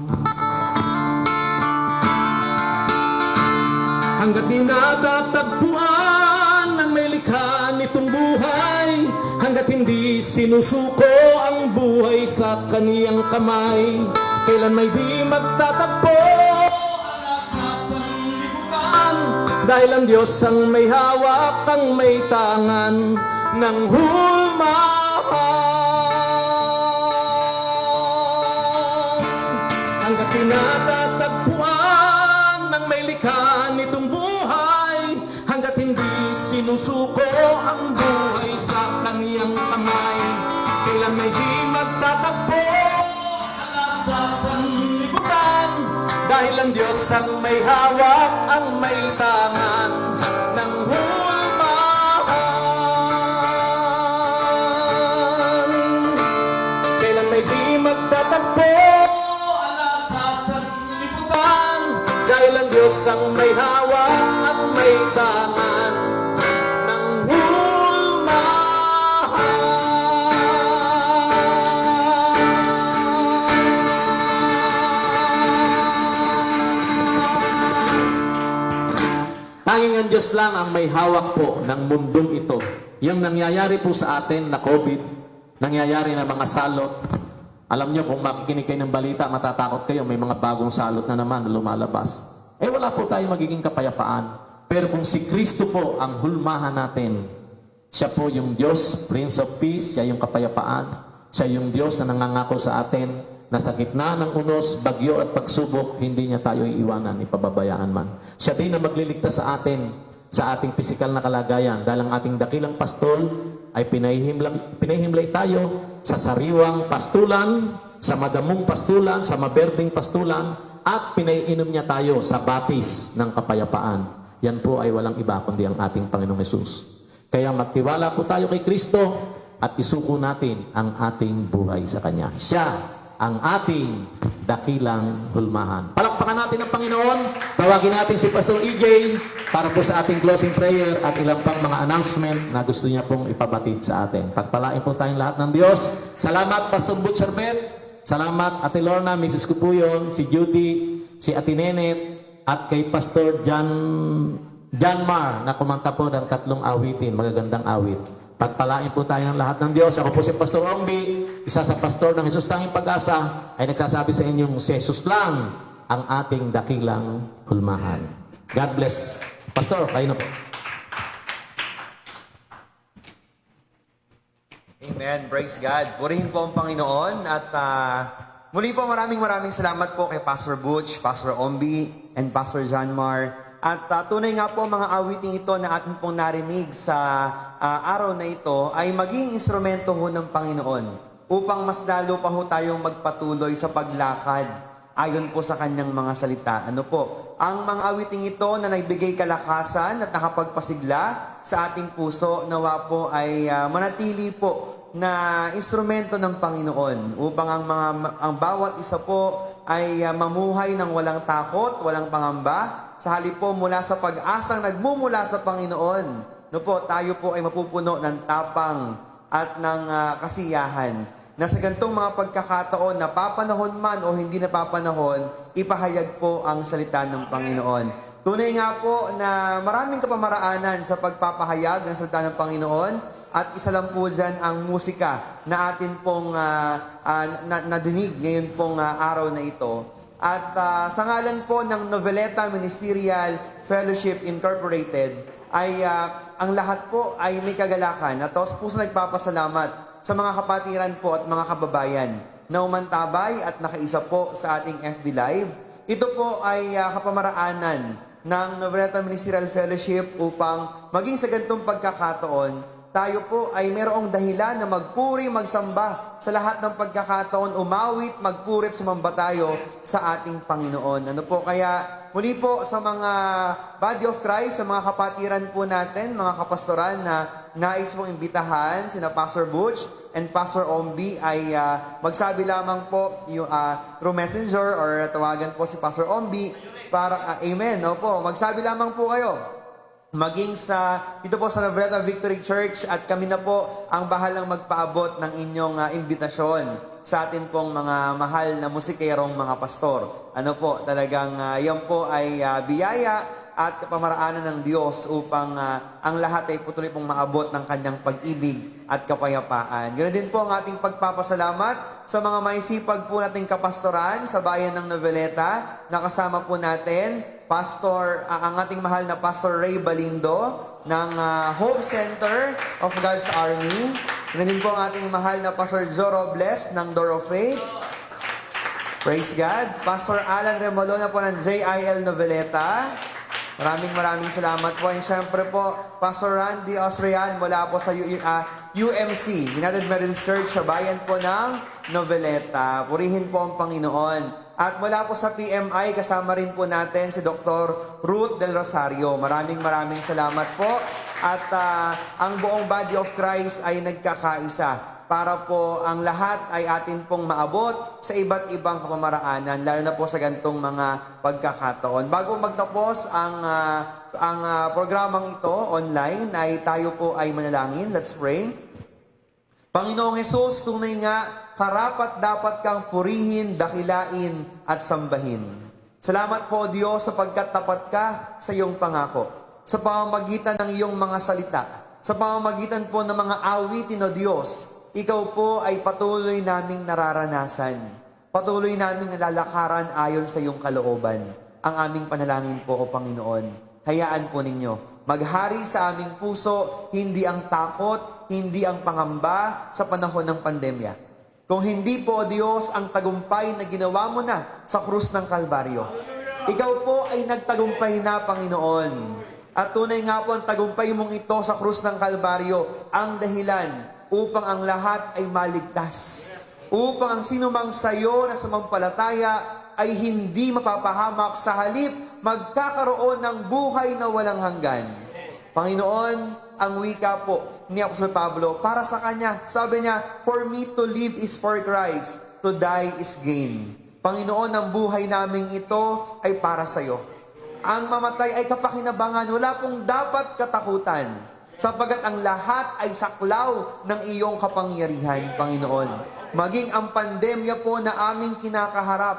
Hanggat di natatagpuan ng may likha nitong buhay, hanggat hindi sinusuko ang buhay sa kaniyang kamay, kailan may di magtatagpo ang sanlibutan? Dahil ang Diyos ang may hawak, ang may tangan ng hulmahan. Hanggat di natatagpuan ng may likha nitong buhay, hanggat hindi sinusuko ang buhay sa kaniyang kamay, kailan may di magtatagpo sa sanlibutan? Dahil ang Diyos ang may hawak, ang may tangan ng hulmahan. Kailan may di magtatagpo sa sanlibutan? Dahil ang Diyos ang may hawak, ang may tangan ng hulmahan. Tanging ang Diyos lang ang may hawak po ng mundong ito. Yung nangyayari po sa atin na COVID, nangyayari na mga salot. Alam nyo, kung makikinig kayo ng balita, matatakot kayo, may mga bagong salot na naman na lumalabas. Wala po tayong magiging kapayapaan. Pero kung si Kristo po ang hulmahan natin, siya po yung Diyos, Prince of Peace, siya yung kapayapaan, siya yung Diyos na nangangako sa atin, na sa gitna ng unos, bagyo at pagsubok, hindi niya tayo iiwanan, ipababayaan man. Siya din na magliligtas sa atin, sa ating pisikal na kalagayan, dahil ang ating dakilang pastol ay pinahimlay tayo sa sariwang pastulan, sa madamong pastulan, sa maberding pastulan, at pinaiinom niya tayo sa batis ng kapayapaan. Yan po ay walang iba kundi ang ating Panginoong Hesus. Kaya magtiwala po tayo kay Kristo at isuko natin ang ating buhay sa Kanya. Siya ang ating dakilang hulmahan. Palakpakan natin ang Panginoon. Tawagin natin si Pastor EJ para po sa ating closing prayer at ilang pang mga announcement na gusto niya pong ipabatid sa atin. Pagpalain po tayong lahat ng Diyos. Salamat Pastor Butch Serbet. Salamat Ate Lorna, Mrs. Kupuyon, si Judy, si Ate Nenet, at kay Pastor John Mar na kumanta po ng 3 awitin, magagandang awit. Pagpalain po tayo ng lahat ng Diyos. Ako po si Pastor Ombi, isa sa pastor ng Jesus Tanging Pag-asa, ay nagsasabi sa inyong si Jesus lang ang ating dakilang hulmahan. God bless. Pastor, kayo na po. Amen. Praise God. Purihin po ang Panginoon at muli po maraming salamat po kay Pastor Butch, Pastor Ombi, and Pastor John Mar. At tunay nga po mga awiting ito na atin pong narinig sa araw na ito ay maging instrumento ho ng Panginoon upang mas lalo pa ho tayong magpatuloy sa paglakad ayon po sa kanyang mga salita. Ano po? Ang mga awiting ito na nagbigay kalakasan at nakapagpasigla sa ating puso, nawa po ay manatili po na instrumento ng Panginoon upang ang bawat isa po ay mamuhay ng walang takot, walang pangamba, sa halip po mula sa pag-asang nagmumula sa Panginoon. No po, tayo po ay mapupuno ng tapang at ng kasiyahan na sa gantong mga pagkakataon, napapanahon man o hindi napapanahon, ipahayag po ang salita ng Panginoon. Tunay nga po na maraming kapamaraanan sa pagpapahayag ng salita ng Panginoon. At isa lang po dyan ang musika na atin pong nadinig ngayon pong araw na ito. At sa ngalan po ng Noveleta Ministerial Fellowship Incorporated, ay ang lahat po ay may kagalakan. At taos puso nagpapasalamat sa mga kapatiran po at mga kababayan na umantabay at nakaisa po sa ating FB Live. Ito po ay kapamaraanan ng Noveleta Ministerial Fellowship upang maging sa ganitong pagkakataon, tayo po ay mayroong dahilan na magpuri, magsamba sa lahat ng pagkakataon, umawit, magpurit, sumamba tayo sa ating Panginoon. Ano po, kaya muli po sa mga Body of Christ, sa mga kapatiran po natin, mga kapastoran na nais mong imbitahan, sina Pastor Butch and Pastor Ombi ay magsabi lamang po through messenger or tawagan po si Pastor Ombi para, amen, opo, magsabi lamang po kayo. Maging dito po sa Noveleta Victory Church at kami na po ang bahalang magpaabot ng inyong imbitasyon sa atin pong mga mahal na musikerong mga pastor. Ano po, talagang yan po ay biyaya at kapamaraanan ng Diyos upang ang lahat ay patuloy pong maabot ng kanyang pag-ibig at kapayapaan. Ganoon din po ang ating pagpapasalamat sa mga maisipag po nating kapastoran sa bayan ng Noveleta. Nakasama po natin ang ating mahal na Pastor Ray Balindo ng Hope Center of God's Army. Ganoon din po ang ating mahal na Pastor Joe Robles ng Door of Faith. Praise God. Pastor Alan Remolona po ng JIL Noveleta. Maraming salamat po. And syempre po, Pastor Randy Osrian mula po sa UMC, United Methodist Church, sa bayan po ng Noveleta. Purihin po ang Panginoon. At mula po sa PMI, kasama rin po natin si Dr. Ruth Del Rosario. Maraming salamat po. At ang buong Body of Christ ay nagkakaisa para po ang lahat ay atin pong maabot sa iba't ibang kapamaraanan, lalo na po sa gantong mga pagkakataon. Bago magtapos ang programang ito online, ay tayo po ay manalangin. Let's pray. Panginoong Hesus, tunay nga, karapat dapat kang purihin, dakilain at sambahin. Salamat po, Diyos, sapagkat tapat ka sa iyong pangako. Sa pamamagitan ng iyong mga salita, sa pamamagitan po ng mga awitin, O Diyos, ikaw po ay patuloy naming nararanasan. Patuloy naming nalalakaran ayon sa iyong kalooban. Ang aming panalangin po, O Panginoon. Hayaan po ninyo, maghari sa aming puso, hindi ang takot, hindi ang pangamba sa panahon ng pandemya. Kung hindi po, O Diyos, ang tagumpay na ginawa mo na sa krus ng Kalbaryo. Ikaw po ay nagtagumpay na, Panginoon. At tunay nga po ang tagumpay mong ito sa krus ng Kalbaryo ang dahilan upang ang lahat ay maligtas. Upang ang sinumang sayo na sumampalataya ay hindi mapapahamak, sa halip magkakaroon ng buhay na walang hanggan. Panginoon, ang wika po ni Apostol Pablo, para sa kanya, sabi niya, for me to live is for Christ, to die is gain. Panginoon, ang buhay namin ito ay para sa iyo. Ang mamatay ay kapakinabangan, wala pong dapat katakutan, sapagat ang lahat ay saklaw ng iyong kapangyarihan, Panginoon. Maging ang pandemya po na aming kinakaharap,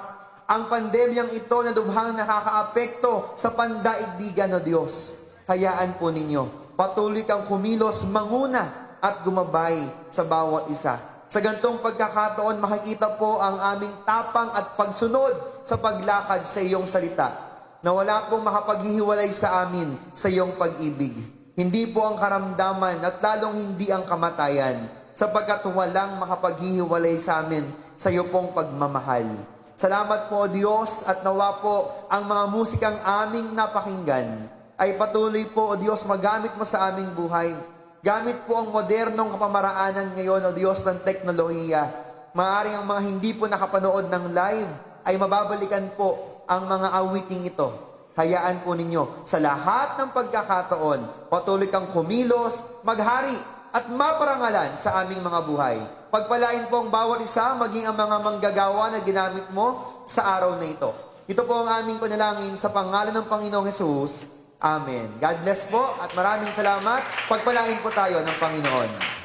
ang pandemyang ito na dubhang nakakaapekto sa pandaigdigan, O Diyos. Hayaan po ninyo, patuloy kang kumilos, manguna at gumabay sa bawat isa. Sa gantong pagkakataon, makikita po ang aming tapang at pagsunod sa paglakad sa iyong salita, na wala pong makapaghihiwalay sa amin sa iyong pag-ibig. Hindi po ang karamdaman at lalong hindi ang kamatayan, sapagkat walang makapaghihiwalay sa amin sa iyo pong pagmamahal. Salamat po, O Diyos, at nawa po ang mga musikang aming napakinggan ay patuloy po, O Diyos, magamit mo sa aming buhay. Gamit po ang modernong kapamaraanan ngayon, O Diyos, ng teknolohiya. Maaaring ang mga hindi po nakapanood ng live ay mababalikan po ang mga awiting ito. Hayaan po ninyo sa lahat ng pagkakataon, patuloy kang kumilos, maghari, at maparangalan sa aming mga buhay. Pagpalain po ang bawat isa, maging ang mga manggagawa na ginamit mo sa araw na ito. Ito po ang aming panalangin sa pangalan ng Panginoong Jesus. Amen. God bless po at maraming salamat. Pagpalain po tayo ng Panginoon.